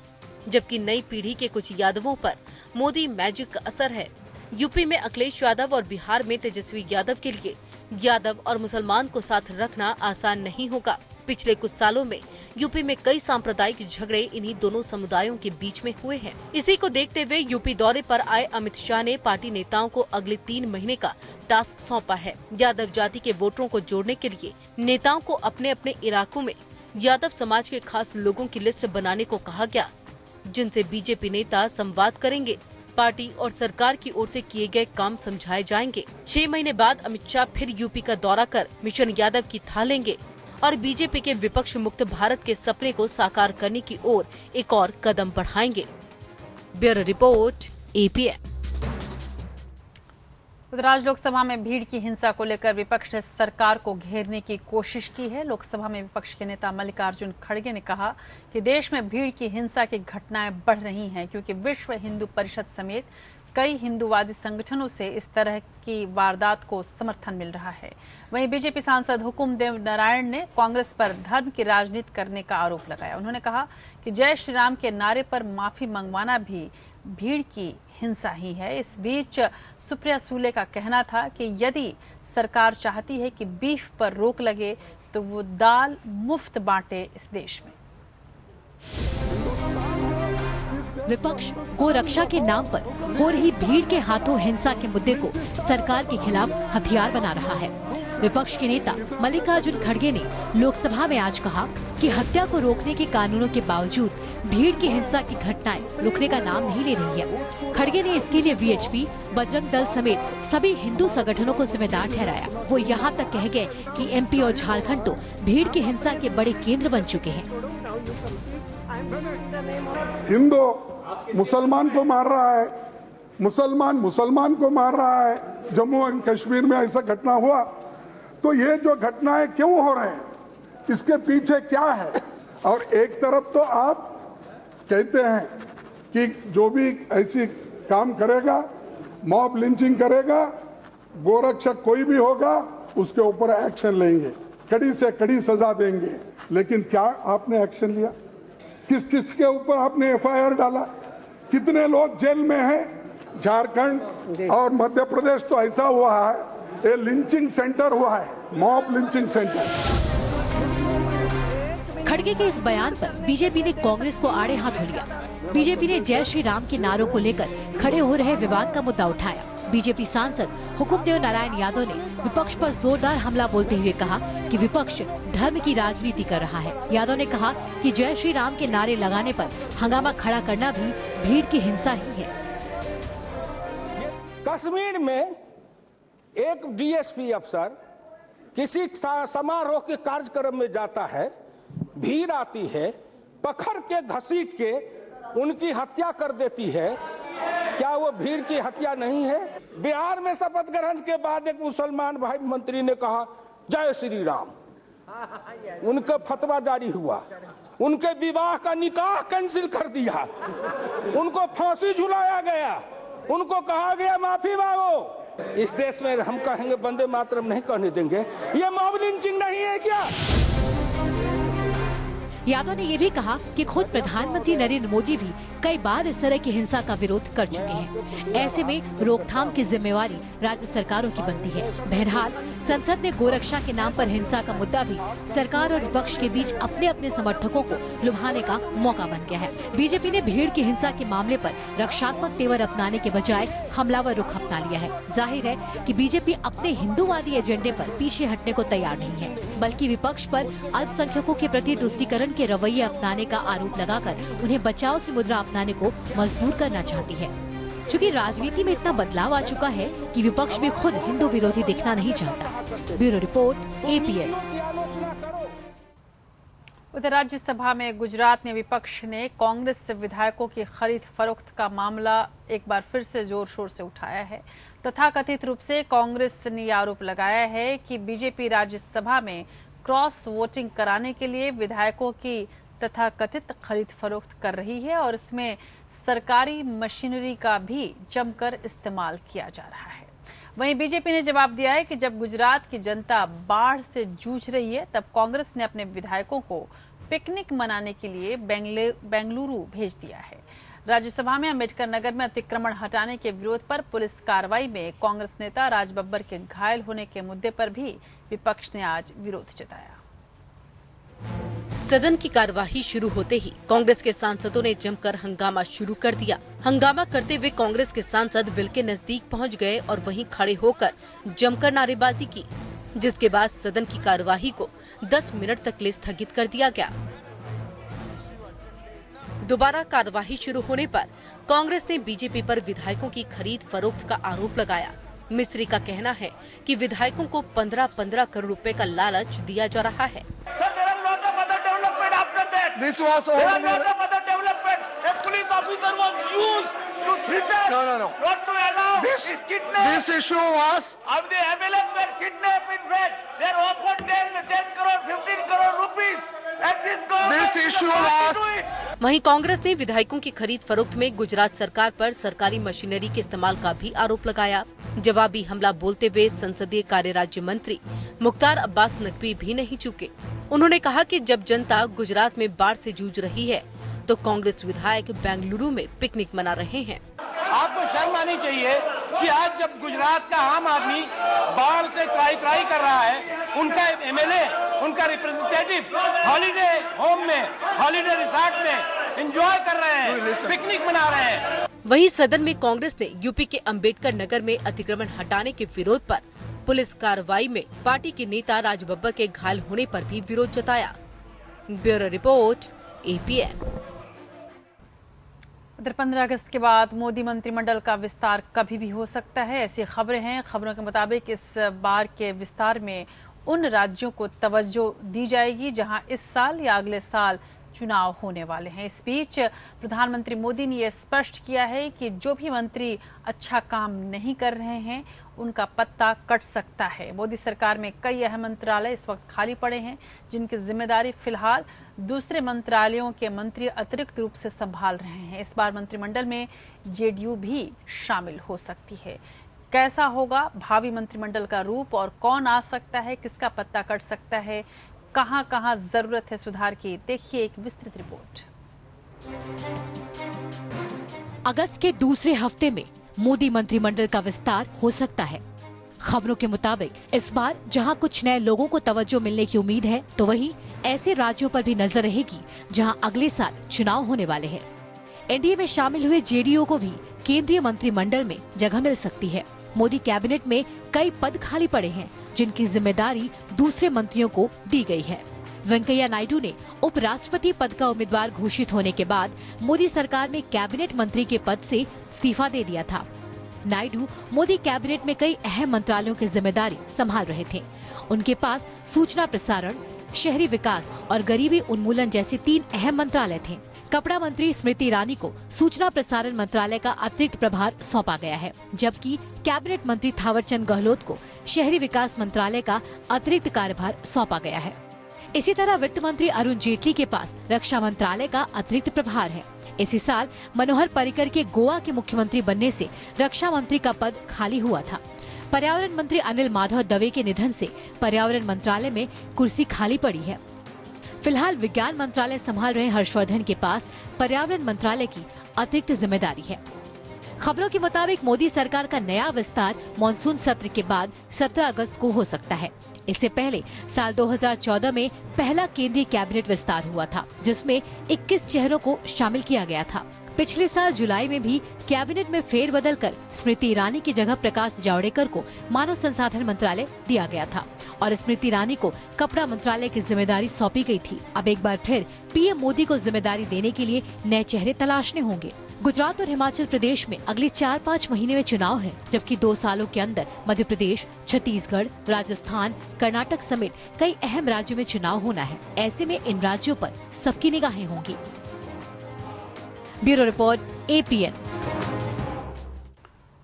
जबकि नई पीढ़ी के कुछ यादवों पर मोदी मैजिक का असर है। यूपी में अखिलेश यादव और बिहार में तेजस्वी यादव के लिए यादव और मुसलमान को साथ रखना आसान नहीं होगा। पिछले कुछ सालों में यूपी में कई सांप्रदायिक झगड़े इन्हीं दोनों समुदायों के बीच में हुए हैं। इसी को देखते हुए यूपी दौरे पर आए अमित शाह ने पार्टी नेताओं को अगले 3 महीने का टास्क सौंपा है। यादव जाति के वोटरों को जोड़ने के लिए नेताओं को अपने अपने इलाकों में यादव समाज के खास लोगों की लिस्ट बनाने को कहा गया, जिनसे बीजेपी नेता संवाद करेंगे। पार्टी और सरकार की ओर से किए गए काम समझाए जाएंगे। 6 महीने बाद अमित शाह फिर यूपी का दौरा कर मिशन यादव की थाह लेंगे और बीजेपी के विपक्ष मुक्त भारत के सपने को साकार करने की ओर एक और कदम बढ़ाएंगे। Bureau report, APN। आज लोकसभा में भीड़ की हिंसा को लेकर विपक्ष ने सरकार को घेरने की कोशिश की है। लोकसभा में विपक्ष के नेता मल्लिकार्जुन खड़गे ने कहा कि देश में भीड़ की हिंसा की घटनाएं बढ़ रही हैं क्योंकि विश्व हिंदू परिषद समेत कई हिंदूवादी संगठनों से इस तरह की वारदात को समर्थन मिल रहा है। वहीं बीजेपी सांसद हुकुमदेव नारायण ने कांग्रेस पर धर्म की राजनीति करने का आरोप लगाया। उन्होंने कहा कि जय श्री राम के नारे पर माफी मंगवाना भी भीड़ की हिंसा ही है। इस बीच सुप्रिया सूले का कहना था कि यदि सरकार चाहती है कि बीफ पर रोक लगे तो वो दाल मुफ्त बांटे इस देश में। विपक्ष गोरक्षा के नाम पर हो रही भीड़ के हाथों हिंसा के मुद्दे को सरकार के खिलाफ हथियार बना रहा है। विपक्ष के नेता मल्लिकार्जुन खड़गे ने लोकसभा में आज कहा कि हत्या को रोकने के कानूनों के बावजूद भीड़ की हिंसा की घटनाएं रुकने का नाम नहीं ले रही है। खड़गे ने इसके लिए VHP, बजरंग दल समेत सभी हिंदू संगठनों को जिम्मेदार ठहराया। वो यहाँ तक कह गए कि MP और झारखंड तो भीड़ की हिंसा के बड़े केंद्र बन चुके हैं। हिंदू मुसलमान को मार रहा है, मुसलमान को मार रहा है। जम्मू एंड कश्मीर में ऐसा घटना हुआ तो ये जो घटनाएं क्यों हो रहे हैं, इसके पीछे क्या है? और एक तरफ तो आप कहते हैं कि जो भी ऐसी काम करेगा, मॉब लिंचिंग करेगा, गोरक्षक कोई भी होगा उसके ऊपर एक्शन लेंगे, कड़ी से कड़ी सजा देंगे। लेकिन क्या आपने एक्शन लिया? किस किस के ऊपर आपने FIR डाला? कितने लोग जेल में हैं? झारखंड और मध्य प्रदेश तो ऐसा हुआ है, ये लिंचिंग सेंटर हुआ है, मॉब लिंचिंग सेंटर। खड़गे के इस बयान पर बीजेपी ने कांग्रेस को आड़े हाथों लिया। बीजेपी ने जय श्री राम के नारों को लेकर खड़े हो रहे विवाद का मुद्दा उठाया। बीजेपी सांसद हुकुमदेव नारायण यादव ने विपक्ष पर जोरदार हमला बोलते हुए कहा कि विपक्ष धर्म की राजनीति कर रहा है। यादव ने कहा कि जय श्री राम के नारे लगाने पर हंगामा खड़ा करना भी भीड़ की हिंसा ही है। कश्मीर में एक DSP अफसर किसी समारोह के कार्यक्रम में जाता है, भीड़ आती है, पकड़ के घसीट के उनकी हत्या कर देती है। क्या वो भीड़ की हत्या नहीं है? बिहार में शपथ ग्रहण के बाद एक मुसलमान भाई मंत्री ने कहा जय श्री राम, उनका फतवा जारी हुआ, उनके विवाह का निकाह कैंसिल कर दिया, उनको फांसी झुलाया गया, उनको कहा गया माफी मांगो। इस देश में हम कहेंगे वंदे मातरम नहीं कहने देंगे। ये मॉब लिंचिंग नहीं है क्या? यादव ने ये भी कहा कि खुद प्रधानमंत्री नरेंद्र मोदी भी कई बार इस तरह की हिंसा का विरोध कर चुके हैं। ऐसे में रोकथाम की जिम्मेवारी राज्य सरकारों की बनती है। बहरहाल संसद ने गोरक्षा के नाम पर हिंसा का मुद्दा भी सरकार और विपक्ष के बीच अपने अपने समर्थकों को लुभाने का मौका बन गया है। बीजेपी ने भीड़ की हिंसा के मामले पर रक्षात्मक तेवर अपनाने के बजाय हमलावर रुख अपना लिया है। जाहिर है कि बीजेपी अपने हिंदूवादी एजेंडे पर पीछे हटने को तैयार नहीं है, बल्कि विपक्ष पर अल्पसंख्यकों के प्रति तुष्टीकरण के रवैये अपनाने का आरोप लगाकर उन्हें बचाव की मुद्रा अपनाने को मजबूर करना चाहती है। चूँकि राजनीति में इतना बदलाव आ चुका है कि विपक्ष भी खुद हिंदू विरोधी दिखना नहीं चाहता। Bureau report, APN। उधर राज्यसभा में गुजरात में विपक्ष ने कांग्रेस से विधायकों की खरीद फरोख्त का मामला एक बार फिर से जोर शोर से उठाया है। तथाकथित रूप से कांग्रेस ने आरोप लगाया है कि बीजेपी राज्यसभा में क्रॉस वोटिंग कराने के लिए विधायकों की तथाकथित खरीद फरोख्त कर रही है और इसमें सरकारी मशीनरी का भी जमकर इस्तेमाल किया जा रहा है। वहीं बीजेपी ने जवाब दिया है कि जब गुजरात की जनता बाढ़ से जूझ रही है तब कांग्रेस ने अपने विधायकों को पिकनिक मनाने के लिए बेंगलुरु भेज दिया है। राज्यसभा में अम्बेडकर नगर में अतिक्रमण हटाने के विरोध पर पुलिस कार्रवाई में कांग्रेस नेता राज बब्बर के घायल होने के मुद्दे पर भी विपक्ष ने आज विरोध जताया। सदन की कार्यवाही शुरू होते ही कांग्रेस के सांसदों ने जमकर हंगामा शुरू कर दिया। हंगामा करते हुए कांग्रेस के सांसद बिल के नजदीक पहुंच गए और वहीं खड़े होकर जमकर नारेबाजी की, जिसके बाद सदन की कार्यवाही को 10 मिनट तक के लिए स्थगित कर दिया गया। दोबारा कार्यवाही शुरू होने पर कांग्रेस ने बीजेपी पर विधायकों की खरीद फरोख्त का आरोप लगाया। मिस्त्री का कहना है कि विधायकों को 15-15 करोड़ रुपए का लालच दिया जा रहा है। This was police officer was used to threaten. No. Not to allow. This issue was. Of the MLAs were kidnapped. In fact, they are offered 10 crore, 15 crore rupees. And this government. This issue was. वहीं कांग्रेस ने विधायकों की खरीद फरोख्त में गुजरात सरकार पर सरकारी मशीनरी के इस्तेमाल का भी आरोप लगाया। जवाबी हमला बोलते हुए संसदीय कार्य राज्य मंत्री मुख्तार अब्बास नकवी भी नहीं चूके। उन्होंने कहा कि जब जनता गुजरात में बाढ़ से जूझ रही है तो कांग्रेस विधायक बेंगलुरु में पिकनिक मना रहे हैं। आपको शर्म आनी चाहिए कि आज जब गुजरात का आम आदमी बाढ़ से त्राही कर रहा है, उनका एमएलए, उनका रिप्रेजेंटेटिव हॉलीडे होम में, हॉलीडे रिसोर्ट में एंजॉय कर रहे हैं, पिकनिक मना रहे हैं। वहीं सदन में कांग्रेस ने यूपी के अंबेडकर नगर में अतिक्रमण हटाने के विरोध पर पुलिस कार्रवाई में पार्टी के नेता राज बब्बर के घायल होने पर भी विरोध जताया। Bureau report, APN। उधर 15 अगस्त के बाद मोदी मंत्रिमंडल का विस्तार कभी भी हो सकता है, ऐसी खबरें हैं। खबरों के मुताबिक इस बार के विस्तार में उन राज्यों को तवज्जो दी जाएगी जहां इस साल या अगले साल चुनाव होने वाले हैं। इस बीच प्रधानमंत्री मोदी ने यह स्पष्ट किया है कि जो भी मंत्री अच्छा काम नहीं कर रहे हैं उनका पत्ता कट सकता है। मोदी सरकार में कई अहम मंत्रालय इस वक्त खाली पड़े हैं जिनकी जिम्मेदारी फिलहाल दूसरे मंत्रालयों के मंत्री अतिरिक्त रूप से संभाल रहे हैं। इस बार मंत्रिमंडल में JDU भी शामिल हो सकती है। कैसा होगा भावी मंत्रिमंडल का रूप और कौन आ सकता है, किसका पत्ता कट सकता है, कहां-कहां जरूरत है सुधार की, देखिए एक विस्तृत रिपोर्ट। अगस्त के दूसरे हफ्ते में मोदी मंत्रिमंडल का विस्तार हो सकता है। खबरों के मुताबिक इस बार जहां कुछ नए लोगों को तवज्जो मिलने की उम्मीद है, तो वहीं ऐसे राज्यों पर भी नजर रहेगी जहां अगले साल चुनाव होने वाले हैं। एनडीए में शामिल हुए JDU को भी केंद्रीय मंत्रिमंडल में जगह मिल सकती है। मोदी कैबिनेट में कई पद खाली पड़े हैं जिनकी जिम्मेदारी दूसरे मंत्रियों को दी गई है। वेंकैया नायडू ने उपराष्ट्रपति पद का उम्मीदवार घोषित होने के बाद मोदी सरकार में कैबिनेट मंत्री के पद से इस्तीफा दे दिया था। नायडू मोदी कैबिनेट में कई अहम मंत्रालयों की जिम्मेदारी संभाल रहे थे। उनके पास सूचना प्रसारण, शहरी विकास और गरीबी उन्मूलन जैसे 3 अहम मंत्रालय थे। कपड़ा मंत्री स्मृति ईरानी को सूचना प्रसारण मंत्रालय का अतिरिक्त प्रभार सौंपा गया है, जबकि कैबिनेट मंत्री थावरचंद गहलोत को शहरी विकास मंत्रालय का अतिरिक्त कार्यभार सौंपा गया है। इसी तरह वित्त मंत्री अरुण जेटली के पास रक्षा मंत्रालय का अतिरिक्त प्रभार है। इसी साल मनोहर पर्रिकर के गोवा के मुख्यमंत्री बनने से रक्षा मंत्री का पद खाली हुआ था। पर्यावरण मंत्री अनिल माधव दवे के निधन से पर्यावरण मंत्रालय में कुर्सी खाली पड़ी है। फिलहाल विज्ञान मंत्रालय संभाल रहे हर्षवर्धन के पास पर्यावरण मंत्रालय की अतिरिक्त जिम्मेदारी है। खबरों के मुताबिक मोदी सरकार का नया विस्तार मॉनसून सत्र के बाद 17 अगस्त को हो सकता है। इससे पहले साल 2014 में पहला केंद्रीय कैबिनेट विस्तार हुआ था, जिसमें 21 चेहरों को शामिल किया गया था। पिछले साल जुलाई में भी कैबिनेट में फेरबदल कर स्मृति ईरानी की जगह प्रकाश जावड़ेकर को मानव संसाधन मंत्रालय दिया गया था और स्मृति ईरानी को कपड़ा मंत्रालय की जिम्मेदारी सौंपी गई थी। अब एक बार फिर पीएम मोदी को जिम्मेदारी देने के लिए नए चेहरे तलाशने होंगे। गुजरात और हिमाचल प्रदेश में अगले 4-5 महीने में चुनाव है, जबकि 2 सालों के अंदर मध्य प्रदेश, छत्तीसगढ़, राजस्थान, कर्नाटक समेत कई अहम राज्यों में चुनाव होना है। ऐसे में इन राज्यों पर सबकी निगाहें होंगी। Bureau report, APN।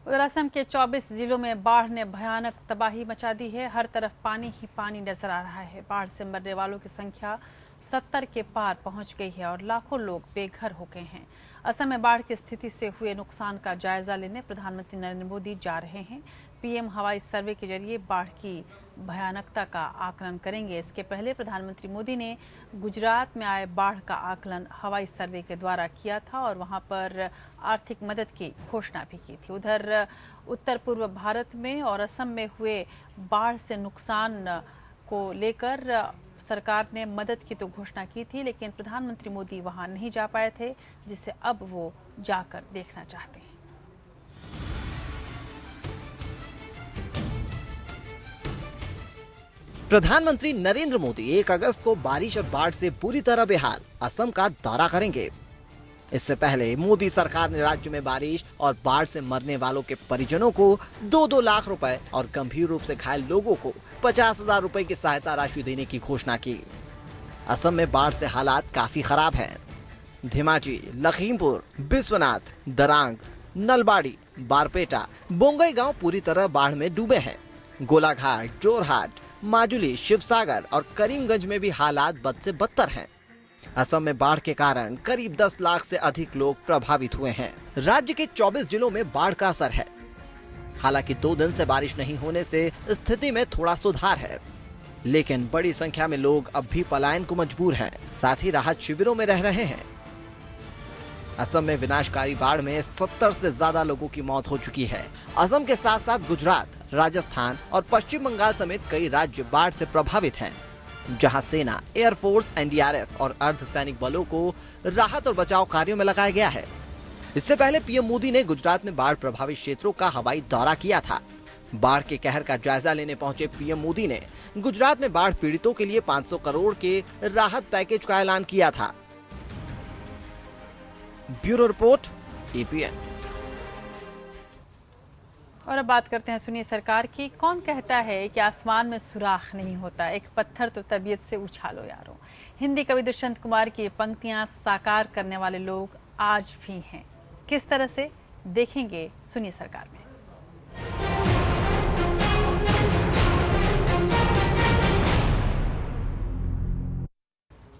उधर असम के 24 जिलों में बाढ़ ने भयानक तबाही मचा दी है। हर तरफ पानी ही पानी नजर आ रहा है। बाढ़ से मरने वालों की संख्या 70 के पार पहुंच गई है और लाखों लोग बेघर हो गए हैं। असम में बाढ़ की स्थिति से हुए नुकसान का जायजा लेने प्रधानमंत्री नरेंद्र मोदी जा रहे हैं। पीएम हवाई सर्वे के जरिए बाढ़ की भयानकता का आकलन करेंगे। इसके पहले प्रधानमंत्री मोदी ने गुजरात में आए बाढ़ का आकलन हवाई सर्वे के द्वारा किया था और वहां पर आर्थिक मदद की घोषणा भी की थी। उधर उत्तर पूर्व भारत में और असम में हुए बाढ़ से नुकसान को लेकर सरकार ने मदद की तो घोषणा की थी, लेकिन प्रधानमंत्री मोदी वहां नहीं जा पाए थे, जिसे अब वो जाकर देखना चाहते हैं। प्रधानमंत्री नरेंद्र मोदी 1 अगस्त को बारिश और बाढ़ से बुरी तरह बेहाल असम का दौरा करेंगे। इससे पहले मोदी सरकार ने राज्य में बारिश और बाढ़ से मरने वालों के परिजनों को 2-2 लाख रुपए और गंभीर रूप से घायल लोगों को 50,000 रुपए की सहायता राशि देने की घोषणा की। असम में बाढ़ से हालात काफी खराब हैं। धेमाजी, लखीमपुर, बिस्वनाथ, दरांग, नलबाड़ी, बारपेटा, बोंगई गांव पूरी तरह बाढ़ में डूबे हैं। गोलाघाट, जोरहाट, माजुली, शिवसागर और करीमगंज में भी हालात बद से बदतर हैं। असम में बाढ़ के कारण करीब 10 लाख से अधिक लोग प्रभावित हुए हैं। राज्य के 24 जिलों में बाढ़ का असर है। हालांकि 2 दिन से बारिश नहीं होने से स्थिति में थोड़ा सुधार है, लेकिन बड़ी संख्या में लोग अब भी पलायन को मजबूर हैं, साथ ही राहत शिविरों में रह रहे हैं। असम में विनाशकारी बाढ़ में 70 से ज्यादा लोगों की मौत हो चुकी है। असम के साथ साथ गुजरात, राजस्थान और पश्चिम बंगाल समेत कई राज्य बाढ़ से प्रभावित हैं, जहां सेना, एयरफोर्स, एनडीआरएफ और अर्धसैनिक बलों को राहत और बचाव कार्यों में लगाया गया है। इससे पहले पीएम मोदी ने गुजरात में बाढ़ प्रभावित क्षेत्रों का हवाई दौरा किया था। बाढ़ के कहर का जायजा लेने पहुंचे पीएम मोदी ने गुजरात में बाढ़ पीड़ितों के लिए 500 करोड़ के राहत पैकेज का ऐलान किया था। Bureau report, APN. और अब बात करते हैं सुनिए सरकार की। कौन कहता है कि आसमान में सुराख नहीं होता, एक पत्थर तो तबीयत से उछालो यारो। हिंदी कवि दुष्यंत कुमार की पंक्तियां साकार करने वाले लोग आज भी हैं। किस तरह से, देखेंगे, सुनिए सरकार में।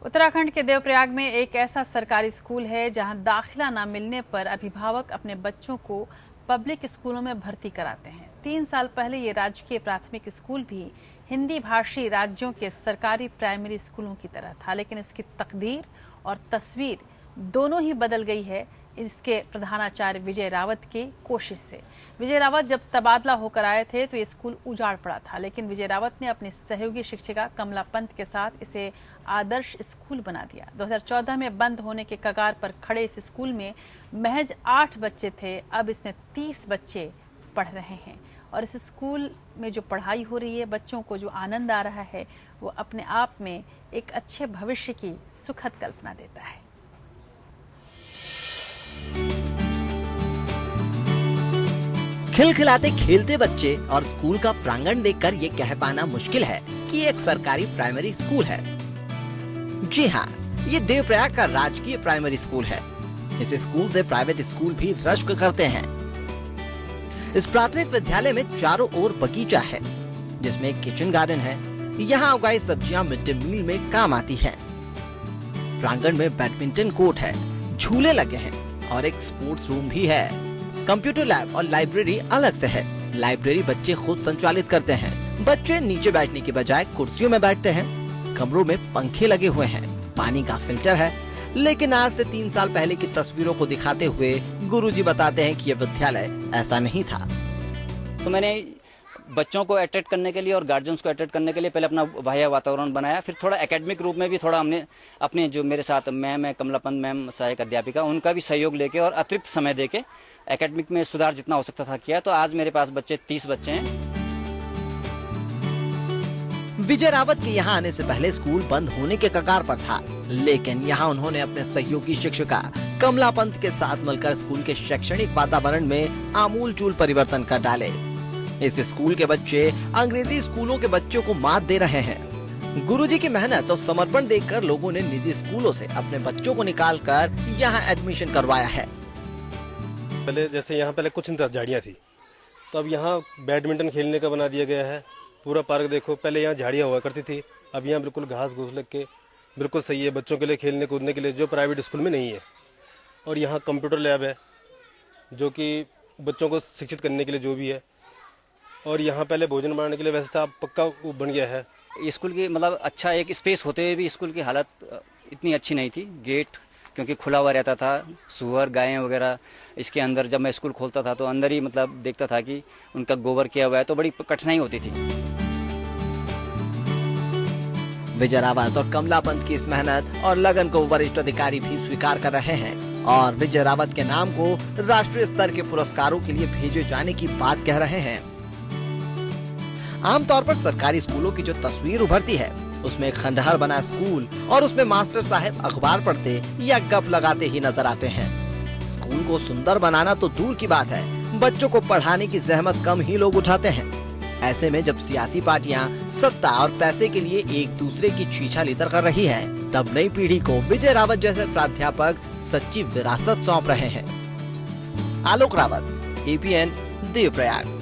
उत्तराखंड के देवप्रयाग में एक ऐसा सरकारी स्कूल है जहां दाखिला न मिलने पर अभिभावक अपने बच्चों को पब्लिक स्कूलों में भर्ती कराते हैं। 3 साल पहले ये राजकीय प्राथमिक स्कूल भी हिंदी भाषी राज्यों के सरकारी प्राइमरी स्कूलों की तरह था, लेकिन इसकी तकदीर और तस्वीर दोनों ही बदल गई है इसके प्रधानाचार्य विजय रावत की कोशिश से। विजय रावत जब तबादला होकर आए थे तो ये स्कूल उजाड़ पड़ा था, लेकिन विजय रावत ने अपनी सहयोगी शिक्षिका कमला पंत के साथ इसे आदर्श स्कूल बना दिया। 2014 में बंद होने के कगार पर खड़े इस स्कूल में महज 8 बच्चे थे, अब इसमें 30 बच्चे पढ़ रहे हैं। और इस स्कूल में जो पढ़ाई हो रही है, बच्चों को जो आनंद आ रहा है, वो अपने आप में एक अच्छे भविष्य की सुखद कल्पना देता है। खिलखिलाते खेलते बच्चे और स्कूल का प्रांगण देखकर ये कह पाना मुश्किल है कि एक सरकारी प्राइमरी स्कूल है। जी हाँ, ये देवप्रयाग का राजकीय प्राइमरी स्कूल है। इस स्कूल से प्राइवेट स्कूल भी रश्क करते हैं। इस प्राथमिक विद्यालय में चारों ओर बगीचा है, जिसमें एक किचन गार्डन है। यहाँ उगाई सब्जियां मिड डे मील में काम आती हैं। प्रांगण में बैडमिंटन कोर्ट है, झूले लगे हैं और एक स्पोर्ट्स रूम भी है। कंप्यूटर लैब और लाइब्रेरी अलग से है। लाइब्रेरी बच्चे खुद संचालित करते हैं। बच्चे नीचे बैठने के बजाय कुर्सियों में बैठते हैं। कमरों में पंखे लगे हुए हैं, पानी का फिल्टर है। लेकिन आज से 3 साल पहले की तस्वीरों को दिखाते हुए गुरुजी बताते हैं कि यह विद्यालय ऐसा नहीं था। तो मैंने बच्चों को अट्रैक्ट करने के लिए और गार्जियंस को अट्रैक्ट करने के लिए पहले अपना बाह्य वातावरण बनाया, फिर थोड़ा एकेडमिक रूप में भी थोड़ा हमने अपने जो मेरे साथ मैम है कमलापंत मैम सहायक अध्यापिका, उनका भी सहयोग लेके और अतिरिक्त समय देके एकेडमिक में सुधार जितना हो सकता था किया। तो आज मेरे पास 30 बच्चे हैं। विजय रावत के यहाँ आने से पहले स्कूल बंद होने के कगार पर था, लेकिन यहाँ उन्होंने अपने सहयोगी शिक्षिका कमला पंत के साथ मिलकर स्कूल के शैक्षणिक वातावरण में आमूलचूल परिवर्तन कर डाले। इस स्कूल के बच्चे अंग्रेजी स्कूलों के बच्चों को मात दे रहे हैं। गुरुजी की मेहनत और समर्पण देखकर लोगों ने निजी स्कूलों से अपने बच्चों को निकालकर यहाँ एडमिशन करवाया है। पहले जैसे यहाँ पहले कुछ झाड़ियाँ थी, तो अब यहाँ बैडमिंटन खेलने का बना दिया गया है। पूरा पार्क देखो, पहले यहाँ झाड़ियाँ हुआ करती थी, अब यहाँ बिल्कुल घास घूस लग के बिल्कुल सही है बच्चों के लिए खेलने कूदने के लिए, जो प्राइवेट स्कूल में नहीं है। और यहाँ कंप्यूटर लैब है जो कि बच्चों को शिक्षित करने के लिए जो भी है। और यहाँ पहले भोजन बनाने के लिए वैसे था, पक्का बन गया है। स्कूल की मतलब अच्छा एक स्पेस होते हुए भी स्कूल की हालत इतनी अच्छी नहीं थी। गेट क्योंकि खुला हुआ रहता था, सुअर गायें वगैरह इसके अंदर, जब मैं स्कूल खोलता था तो अंदर ही मतलब देखता था कि उनका गोबर किया हुआ है, तो बड़ी कठिनाई होती थी। विजय रावत और कमला पंत की इस मेहनत और लगन को वरिष्ठ अधिकारी भी स्वीकार कर रहे हैं और विजय रावत के नाम को राष्ट्रीय स्तर के पुरस्कारों के लिए भेजे जाने की बात कह रहे हैं। आमतौर पर सरकारी स्कूलों की जो तस्वीर उभरती है उसमें एक खंडहर बना स्कूल और उसमें मास्टर साहब अखबार पढ़ते या गप लगाते ही नजर आते हैं। स्कूल को सुंदर बनाना तो दूर की बात है, बच्चों को पढ़ाने की जहमत कम ही लोग उठाते हैं। ऐसे में जब सियासी पार्टियां सत्ता और पैसे के लिए एक दूसरे की छीछालीतर कर रही है, तब नई पीढ़ी को विजय रावत जैसे प्राध्यापक सच्ची विरासत सौंप रहे हैं। आलोक रावत, APN, देवप्रयाग।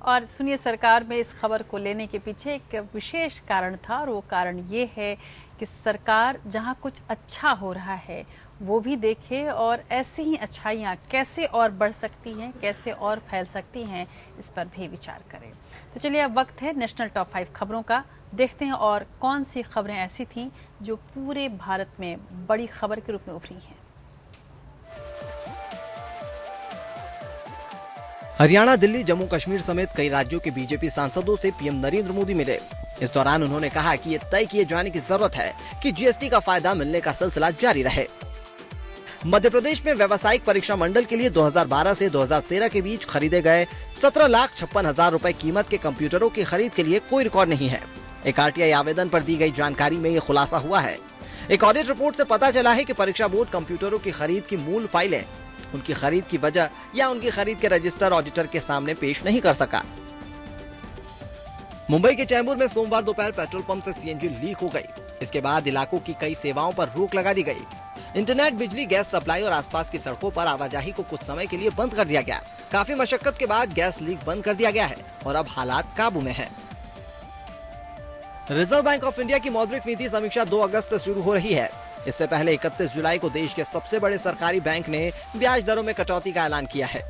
और सुनिए, सरकार में इस खबर को लेने के पीछे एक विशेष कारण था, और वो कारण ये है कि सरकार जहां कुछ अच्छा हो रहा है वो भी देखे और ऐसी ही अच्छाइयाँ कैसे और बढ़ सकती हैं, कैसे और फैल सकती हैं, इस पर भी विचार करें। तो चलिए, अब वक्त है नेशनल टॉप 5 खबरों का। देखते हैं और कौन सी खबरें ऐसी थीं जो पूरे भारत में बड़ी खबर के रूप में उभरी हैं। हरियाणा, दिल्ली, जम्मू कश्मीर समेत कई राज्यों के बीजेपी सांसदों से पीएम नरेंद्र मोदी मिले। इस दौरान उन्होंने कहा कि ये तय किए जाने की जरूरत है कि जीएसटी का फायदा मिलने का सिलसिला जारी रहे। मध्य प्रदेश में व्यावसायिक परीक्षा मंडल के लिए 2012 से 2013 के बीच खरीदे गए 17,56,000 रुपए कीमत के कंप्यूटरों की खरीद के लिए कोई रिकॉर्ड नहीं है। एक RTI आवेदन पर दी गई जानकारी में ये खुलासा हुआ है। एक ऑडिट रिपोर्ट से पता चला है कि परीक्षा बोर्ड कंप्यूटरों की खरीद की मूल फाइलें उनकी खरीद की वजह या उनकी खरीद के रजिस्टर ऑडिटर के सामने पेश नहीं कर सका। मुंबई के चैंबूर में सोमवार दोपहर पेट्रोल पंप से CNG लीक हो गई। इसके बाद इलाकों की कई सेवाओं पर रोक लगा दी गई। इंटरनेट, बिजली, गैस सप्लाई और आसपास की सड़कों पर आवाजाही को कुछ समय के लिए बंद कर दिया गया। काफी मशक्कत के बाद गैस लीक बंद कर दिया गया है और अब हालात काबू में है। रिजर्व बैंक ऑफ इंडिया की मौद्रिक नीति समीक्षा 2 अगस्त से शुरू हो रही है। इससे पहले 31 जुलाई को देश के सबसे बड़े सरकारी बैंक ने ब्याज दरों में कटौती का ऐलान किया है।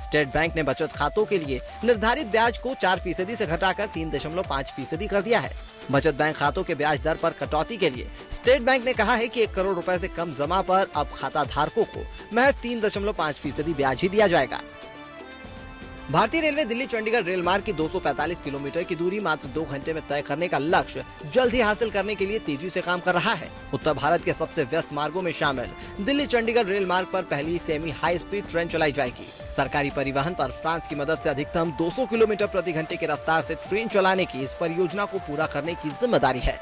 स्टेट बैंक ने बचत खातों के लिए निर्धारित ब्याज को 4% से घटाकर 3.5% कर दिया है। बचत बैंक खातों के ब्याज दर पर कटौती के लिए स्टेट बैंक ने कहा है कि 1 करोड़ रुपए से कम जमा पर अब खाता धारकों को महज 3.5% ब्याज ही दिया जाएगा। भारतीय रेलवे दिल्ली चंडीगढ़ रेल मार्ग की 245 किलोमीटर की दूरी मात्र 2 घंटे में तय करने का लक्ष्य जल्द ही हासिल करने के लिए तेजी से काम कर रहा है। उत्तर भारत के सबसे व्यस्त मार्गों में शामिल दिल्ली चंडीगढ़ रेल मार्ग पर पहली सेमी हाई स्पीड ट्रेन चलाई जाएगी। सरकारी परिवहन पर फ्रांस की मदद से अधिकतम 200 किलोमीटर प्रति घंटे की रफ्तार से ट्रेन चलाने की इस परियोजना को पूरा करने की जिम्मेदारी है।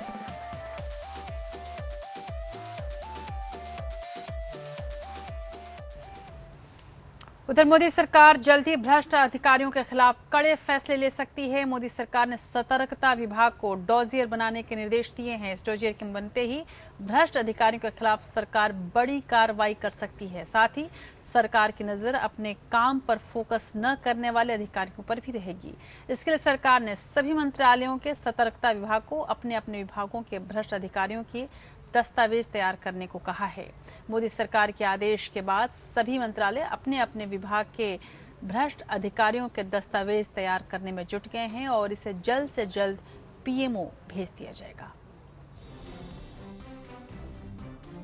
उधर मोदी सरकार जल्द ही भ्रष्ट अधिकारियों के खिलाफ कड़े फैसले ले सकती है। मोदी सरकार ने सतर्कता विभाग को डोजियर बनाने के निर्देश दिए हैं। इस डोजियर के बनते ही भ्रष्ट अधिकारियों के खिलाफ सरकार बड़ी कार्रवाई कर सकती है। साथ ही सरकार की नजर अपने काम पर फोकस न करने वाले अधिकारियों पर भी रहेगी। इसके लिए सरकार ने सभी मंत्रालयों के सतर्कता विभाग को अपने अपने विभागों के भ्रष्ट अधिकारियों की दस्तावेज तैयार करने को कहा है। मोदी सरकार के आदेश के बाद सभी मंत्रालय अपने अपने विभाग के भ्रष्ट अधिकारियों के दस्तावेज तैयार करने में जुट गए हैं और इसे जल्द से जल्द PMO भेज दिया जाएगा।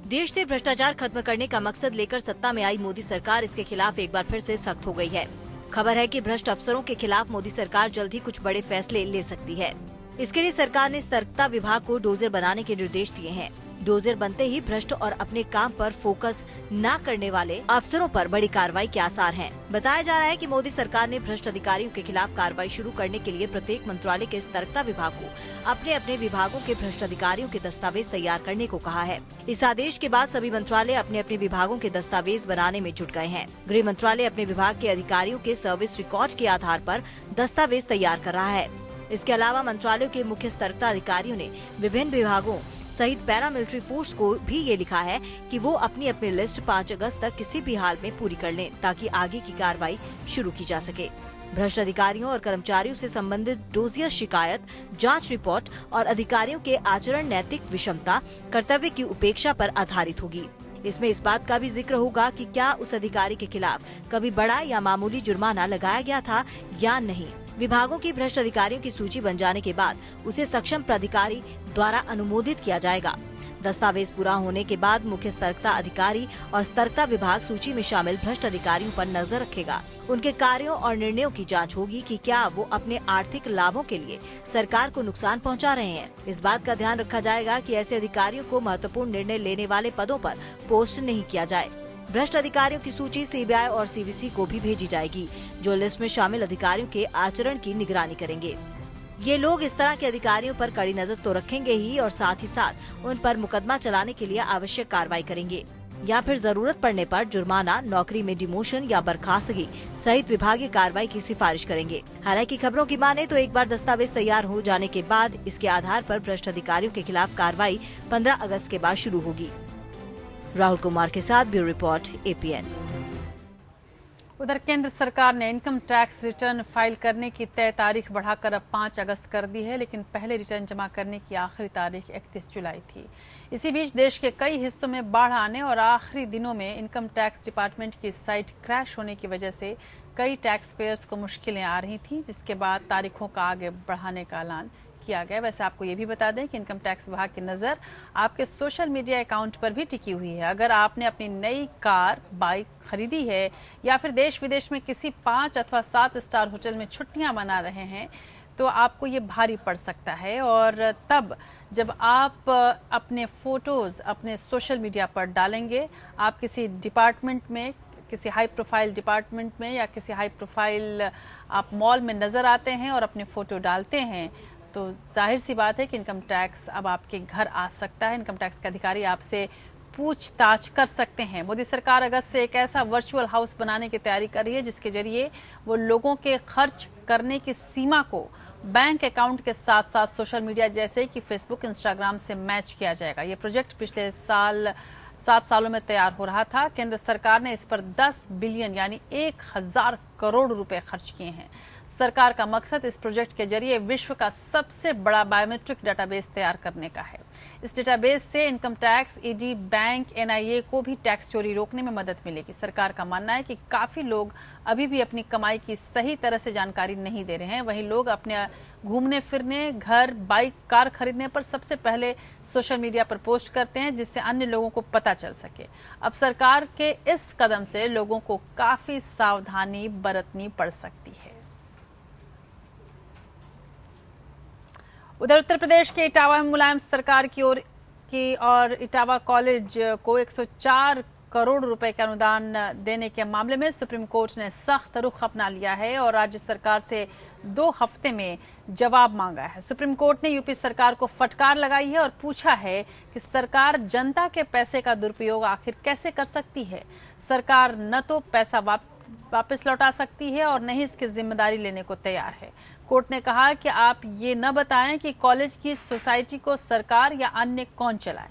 देश से भ्रष्टाचार खत्म करने का मकसद लेकर सत्ता में आई मोदी सरकार इसके खिलाफ एक बार फिर से सख्त हो गई है। खबर है कि भ्रष्ट अफसरों के खिलाफ मोदी सरकार जल्द ही कुछ बड़े फैसले ले सकती है। इसके लिए सरकार ने सतर्कता विभाग को डोजर बनाने के निर्देश दिए हैं। डोजर बनते ही भ्रष्ट और अपने काम पर फोकस न करने वाले अफसरों पर बड़ी कार्रवाई के आसार हैं। बताया जा रहा है कि मोदी सरकार ने भ्रष्ट अधिकारियों के खिलाफ कार्रवाई शुरू करने के लिए प्रत्येक मंत्रालय के सतर्कता विभाग को अपने अपने विभागों के भ्रष्ट अधिकारियों के दस्तावेज तैयार करने को कहा है। इस आदेश के बाद सभी मंत्रालय अपने अपने विभागों के दस्तावेज बनाने में जुट गए हैं। गृह मंत्रालय अपने विभाग के अधिकारियों के सर्विस रिकॉर्ड के आधार पर दस्तावेज तैयार कर रहा है। इसके अलावा मंत्रालयों के मुख्य सतर्कता अधिकारियों ने विभिन्न विभागों सहित पैरामिलिट्री फोर्स को भी ये लिखा है कि वो अपनी अपनी लिस्ट 5 अगस्त तक किसी भी हाल में पूरी कर लें ताकि आगे की कार्रवाई शुरू की जा सके। भ्रष्ट अधिकारियों और कर्मचारियों से संबंधित डोजियर शिकायत, जांच रिपोर्ट और अधिकारियों के आचरण नैतिक विषमता, कर्तव्य की उपेक्षा पर आधारित होगी। इसमें इस बात का भी जिक्र होगा कि क्या उस अधिकारी के खिलाफ कभी बड़ा या मामूली जुर्माना लगाया गया था या नहीं। विभागों की भ्रष्ट अधिकारियों की सूची बन जाने के बाद उसे सक्षम प्राधिकारी द्वारा अनुमोदित किया जाएगा। दस्तावेज पूरा होने के बाद मुख्य सतर्कता अधिकारी और सतर्कता विभाग सूची में शामिल भ्रष्ट अधिकारियों पर नजर रखेगा। उनके कार्यों और निर्णयों की जांच होगी कि क्या वो अपने आर्थिक लाभों के लिए सरकार को नुकसान पहुंचा रहे हैं। इस बात का ध्यान रखा जाएगा कि ऐसे अधिकारियों को महत्वपूर्ण निर्णय लेने वाले पदों पर पोस्ट नहीं किया जाए। भ्रष्ट अधिकारियों की सूची सीबीआई और सीवीसी को भी भेजी जाएगी, जो लिस्ट में शामिल अधिकारियों के आचरण की निगरानी करेंगे। ये लोग इस तरह के अधिकारियों पर कड़ी नजर तो रखेंगे ही और साथ ही साथ उन पर मुकदमा चलाने के लिए आवश्यक कार्रवाई करेंगे या फिर जरूरत पड़ने पर जुर्माना, नौकरी में डिमोशन या बर्खास्तगी सहित विभागीय कार्रवाई की सिफारिश करेंगे। हालांकि खबरों की माने तो एक बार दस्तावेज तैयार हो जाने के बाद इसके आधार पर भ्रष्ट अधिकारियों के खिलाफ कार्रवाई 15 अगस्त के बाद शुरू होगी। राहुल कुमार के साथ ब्यूरो रिपोर्ट, APN। उधर केंद्र सरकार ने इनकम टैक्स रिटर्न फाइल करने की तय तारीख बढ़ाकर अब 5 अगस्त कर दी है, लेकिन पहले रिटर्न जमा करने की आखिरी तारीख 31 जुलाई थी। इसी बीच देश के कई हिस्सों में बाढ़ आने और आखिरी दिनों में इनकम टैक्स डिपार्टमेंट की साइट क्रैश होने की वजह से कई टैक्स पेयर्स को मुश्किलें आ रही थी, जिसके बाद तारीखों का आगे बढ़ाने का ऐलान किया गया। वैसे आपको ये भी बता दें कि इनकम टैक्स विभाग की नज़र आपके सोशल मीडिया अकाउंट पर भी टिकी हुई है। अगर आपने अपनी नई कार, बाइक खरीदी है या फिर देश विदेश में किसी 5 अथवा 7 स्टार होटल में छुट्टियां मना रहे हैं, तो आपको ये भारी पड़ सकता है। और तब जब आप अपने फोटोज अपने सोशल मीडिया पर डालेंगे, आप किसी डिपार्टमेंट में, किसी हाई प्रोफाइल डिपार्टमेंट में या किसी हाई प्रोफाइल आप मॉल में नजर आते हैं और अपने फोटो डालते हैं, तो जाहिर सी बात है कि इनकम टैक्स अब आपके घर आ सकता है। इनकम टैक्स के अधिकारी आपसे पूछताछ कर सकते हैं। मोदी सरकार अगस्त से एक ऐसा वर्चुअल हाउस बनाने की तैयारी कर रही है, जिसके जरिए वो लोगों के खर्च करने की सीमा को बैंक अकाउंट के साथ साथ सोशल मीडिया जैसे कि फेसबुक, इंस्टाग्राम से मैच किया जाएगा। ये प्रोजेक्ट पिछले 7 सालों में तैयार हो रहा था। केंद्र सरकार ने इस पर 10 बिलियन यानी 1000 करोड़ रुपए खर्च किए हैं। सरकार का मकसद इस प्रोजेक्ट के जरिए विश्व का सबसे बड़ा बायोमेट्रिक डेटाबेस तैयार करने का है। इस डेटाबेस से income tax, ED, bank, NIA को भी टैक्स चोरी रोकने में मदद मिलेगी। सरकार का मानना है कि काफी लोग अभी भी अपनी कमाई की सही तरह से जानकारी नहीं दे रहे हैं। वहीं लोग अपने घूमने फिरने, घर, बाइक, कार खरीदने पर सबसे पहले सोशल मीडिया पर पोस्ट करते हैं, जिससे अन्य लोगों को पता चल सके। अब सरकार के इस कदम से लोगों को काफी सावधानी बरतनी पड़ सकती है। उधर उत्तर प्रदेश के इटावा में मुलायम सरकार की ओर और इटावा कॉलेज को 104 करोड़ रुपए के अनुदान देने के मामले में सुप्रीम कोर्ट ने सख्त रुख अपना लिया है और राज्य सरकार से 2 हफ्ते में जवाब मांगा है। सुप्रीम कोर्ट ने यूपी सरकार को फटकार लगाई है और पूछा है कि सरकार जनता के पैसे का दुरुपयोग आखिर कैसे कर सकती है। सरकार न तो पैसा वापस लौटा सकती है और न ही इसकी जिम्मेदारी लेने को तैयार है। कोर्ट ने कहा कि आप ये न बताएं कि कॉलेज की सोसाइटी को सरकार या अन्य कौन चलाए।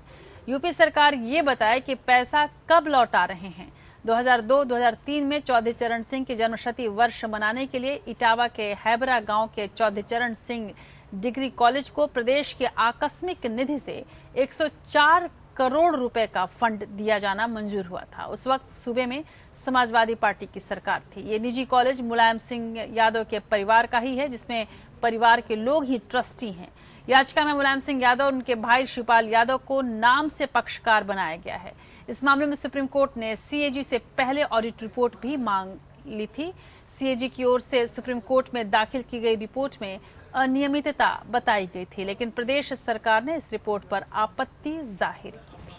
यूपी सरकार ये बताए कि पैसा कब लौटा रहे हैं। 2002-2003 में चौधरी चरण सिंह की जन्मशती वर्ष मनाने के लिए इटावा के हैबरा गांव के चौधरी चरण सिंह डिग्री कॉलेज को प्रदेश के आकस्मिक निधि से 104 करोड़ रुपए का फंड दिया जाना मंजूर हुआ था। उस वक्त सूबे में समाजवादी पार्टी की सरकार थी। ये निजी कॉलेज मुलायम सिंह यादव के परिवार का ही है, जिसमें परिवार के लोग ही ट्रस्टी हैं। याचिका में मुलायम सिंह यादव और उनके भाई शिवपाल यादव को नाम से पक्षकार बनाया गया है। इस मामले में सुप्रीम कोर्ट ने CAG से पहले ऑडिट रिपोर्ट भी मांग ली थी। CAG की ओर से सुप्रीम कोर्ट में दाखिल की गई रिपोर्ट में अनियमितता बताई गई थी, लेकिन प्रदेश सरकार ने इस रिपोर्ट पर आपत्ति जाहिर की थी।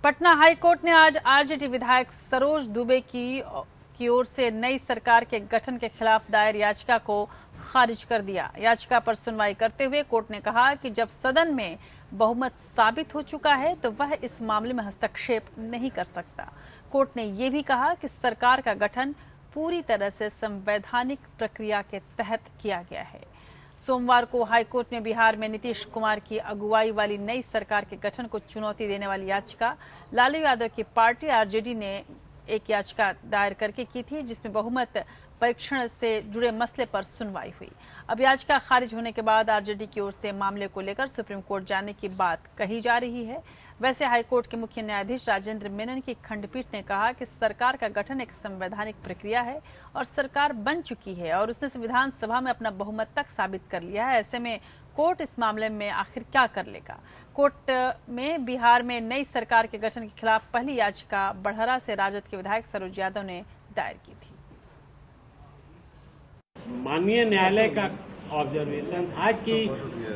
पटना हाईकोर्ट ने आज RJD विधायक सरोज दुबे की ओर से नई सरकार के गठन के खिलाफ दायर याचिका को खारिज कर दिया। याचिका पर सुनवाई करते हुए कोर्ट ने कहा कि जब सदन में बहुमत साबित हो चुका है तो वह इस मामले में हस्तक्षेप नहीं कर सकता। कोर्ट ने यह भी कहा कि सरकार का गठन पूरी तरह से संवैधानिक प्रक्रिया के तहत किया गया है। सोमवार को हाईकोर्ट में बिहार में नीतीश कुमार की अगुवाई वाली नई सरकार के गठन को चुनौती देने वाली याचिका लालू यादव की पार्टी RJD ने एक याचिका दायर करके की थी, जिसमें बहुमत परीक्षण से जुड़े मसले पर सुनवाई हुई। अब याचिका खारिज होने के बाद RJD की ओर से मामले को लेकर सुप्रीम कोर्ट जाने की बात कही जा रही है। वैसे हाईकोर्ट के मुख्य न्यायाधीश राजेंद्र मेनन की खंडपीठ ने कहा कि सरकार का गठन एक संवैधानिक प्रक्रिया है और सरकार बन चुकी है और उसने संविधान सभा में अपना बहुमत तक साबित कर लिया है। ऐसे में कोर्ट इस मामले में आखिर क्या कर लेगा। कोर्ट में बिहार में नई सरकार के गठन के खिलाफ पहली याचिका बड़हरा से राजद के विधायक सरोज यादव ने दायर की थी। माननीय न्यायालय का ऑब्जर्वेशन था कि,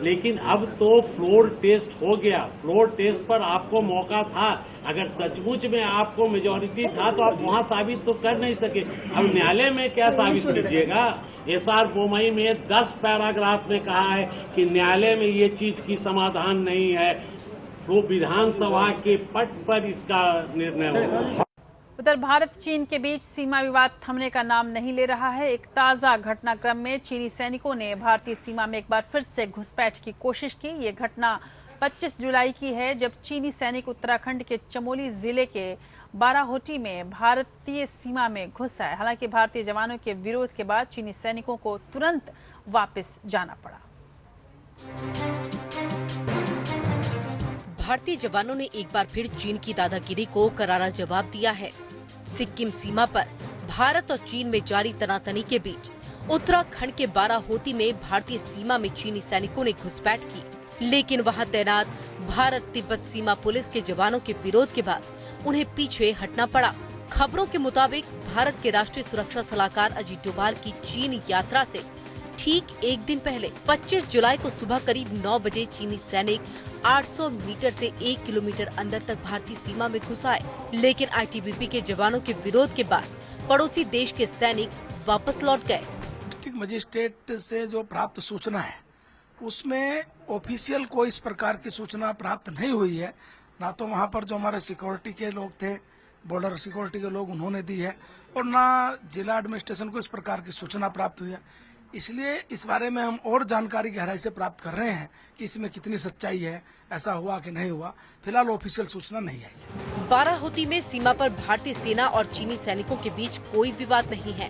लेकिन अब तो फ्लोर टेस्ट हो गया। फ्लोर टेस्ट पर आपको मौका था, अगर सचमुच में आपको मेजॉरिटी था तो आप वहां साबित तो कर नहीं सके। अब न्यायालय में क्या साबित कीजिएगा? एसआर बोमई में 10 पैराग्राफ में कहा है कि न्यायालय में ये चीज की समाधान नहीं है, तो विधानसभा के पट पर इसका निर्णय होगा। उधर भारत चीन के बीच सीमा विवाद थमने का नाम नहीं ले रहा है। एक ताजा घटनाक्रम में चीनी सैनिकों ने भारतीय सीमा में एक बार फिर से घुसपैठ की कोशिश की। ये घटना 25 जुलाई की है, जब चीनी सैनिक उत्तराखंड के चमोली जिले के बाराहोटी में भारतीय सीमा में घुस आए। हालांकि भारतीय जवानों के विरोध के बाद चीनी सैनिकों को तुरंत वापस जाना पड़ा। भारतीय जवानों ने एक बार फिर चीन की दादागिरी को करारा जवाब दिया है। सिक्किम सीमा पर भारत और चीन में जारी तनातनी के बीच उत्तराखंड के बाराहोती में भारतीय सीमा में चीनी सैनिकों ने घुसपैठ की, लेकिन वहां तैनात भारत तिब्बत सीमा पुलिस के जवानों के विरोध के बाद उन्हें पीछे हटना पड़ा। खबरों के मुताबिक भारत के राष्ट्रीय सुरक्षा सलाहकार अजीत डोभाल की चीन यात्रा से ठीक एक दिन पहले 25 जुलाई को सुबह करीब 9 बजे चीनी सैनिक 800 मीटर से 1 किलोमीटर अंदर तक भारतीय सीमा में घुस आए, लेकिन आईटीबीपी के जवानों के विरोध के बाद पड़ोसी देश के सैनिक वापस लौट गए। डिस्ट्रिक्ट मजिस्ट्रेट से जो प्राप्त सूचना है उसमें ऑफिशियल कोई इस प्रकार की सूचना प्राप्त नहीं हुई है। ना तो वहाँ पर जो हमारे सिक्योरिटी के लोग थे, बॉर्डर सिक्योरिटी के लोग, उन्होंने दी है, और ना जिला एडमिनिस्ट्रेशन को इस प्रकार की सूचना प्राप्त हुई है। इसलिए इस बारे में हम और जानकारी गहराई से प्राप्त कर रहे हैं कि इसमें कितनी सच्चाई है, ऐसा हुआ कि नहीं हुआ। फिलहाल ऑफिशियल सूचना नहीं आई है। बाराहोती में सीमा पर भारतीय सेना और चीनी सैनिकों के बीच कोई विवाद नहीं है।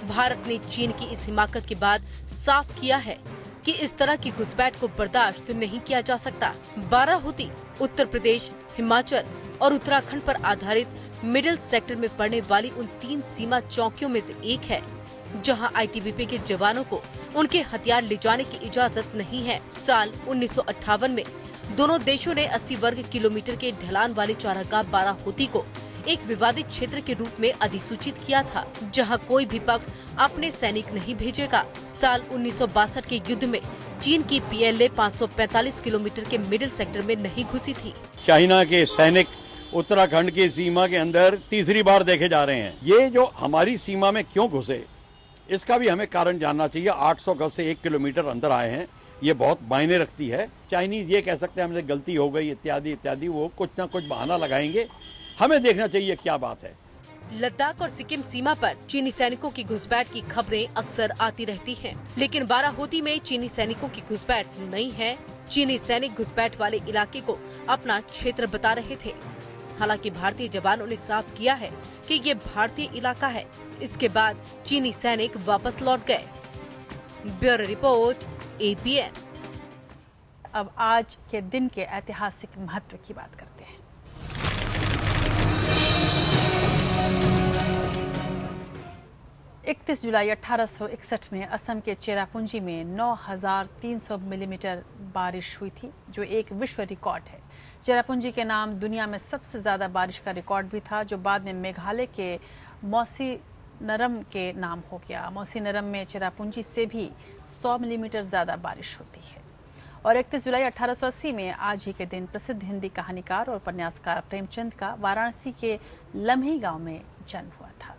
भारत ने चीन की इस हिमाकत के बाद साफ किया है कि इस तरह की घुसपैठ को बर्दाश्त नहीं किया जा सकता। बाराहोती उत्तर प्रदेश, हिमाचल और उत्तराखंड पर आधारित मिडिल सेक्टर में पड़ने वाली उन 3 सीमा चौकियों में से एक है, जहां आईटीबीपी के जवानों को उनके हथियार ले जाने की इजाजत नहीं है। साल 1958 में दोनों देशों ने 80 वर्ग किलोमीटर के ढलान वाले चारागाह बाराहोती को एक विवादित क्षेत्र के रूप में अधिसूचित किया था, जहां कोई भी पक्ष अपने सैनिक नहीं भेजेगा। साल 1962 के युद्ध में चीन की पीएलए 545 किलोमीटर के मिडिल सेक्टर में नहीं घुसी थी। चाइना के सैनिक उत्तराखंड की सीमा के अंदर तीसरी बार देखे जा रहे हैं। ये जो हमारी सीमा में क्यों घुसे, इसका भी हमें कारण जानना चाहिए। 800 गज से 1 किलोमीटर अंदर आए हैं, ये बहुत मायने रखती है। चाइनीज ये कह सकते हैं हमसे गलती हो गई इत्यादि इत्यादि, वो कुछ न कुछ बहाना लगाएंगे। हमें देखना चाहिए क्या बात है। लद्दाख और सिक्किम सीमा पर चीनी सैनिकों की घुसपैठ की खबरें अक्सर आती रहती हैं, लेकिन बाराहोती में चीनी सैनिकों की घुसपैठ नहीं है। चीनी सैनिक घुसपैठ वाले इलाके को अपना क्षेत्र बता रहे थे। हालांकि भारतीय जवानों ने साफ किया है कि ये भारतीय इलाका है। इसके बाद चीनी सैनिक वापस लौट गए। Bureau report, APN। अब आज के दिन के ऐतिहासिक महत्व की बात करते हैं। इकतीस जुलाई 1861 में असम के चेरापूंजी में 9,300 मिलीमीटर बारिश हुई थी, जो एक विश्व रिकॉर्ड है। चेरापूंजी के नाम दुनिया में सबसे ज्यादा बारिश का रिकॉर्ड भी था, जो बाद में मेघालय के मौसीनरम के नाम हो गया। मौसीनरम में चेरापूंजी से भी 100 मिलीमीटर ज्यादा बारिश होती है। और 31 जुलाई 1880 में आज ही के दिन प्रसिद्ध हिंदी कहानीकार और उपन्यासकार प्रेमचंद का वाराणसी के लम्ही गांव में जन्म हुआ था।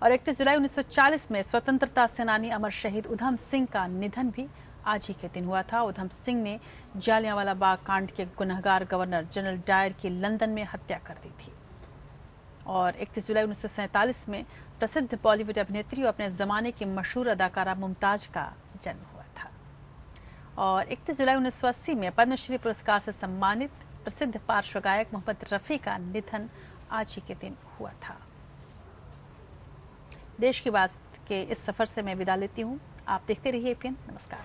और 31 जुलाई 1940 में स्वतंत्रता सेनानी अमर शहीद उधम सिंह का निधन भी आज ही के दिन हुआ था। उधम सिंह ने जालियांवाला बाग कांड के गुनहगार गवर्नर जनरल डायर की लंदन में हत्या कर दी थी। और 31 जुलाई 1947 में प्रसिद्ध बॉलीवुड अभिनेत्री और अपने जमाने की मशहूर अदाकारा मुमताज का जन्म हुआ था। और 31 जुलाई 1980 में पद्मश्री पुरस्कार से सम्मानित प्रसिद्ध पार्श्व गायक मोहम्मद रफी का निधन आज ही के दिन हुआ था। देश की बात के इस सफर से मैं विदा लेती हूँ। आप देखते रहिए APN। नमस्कार।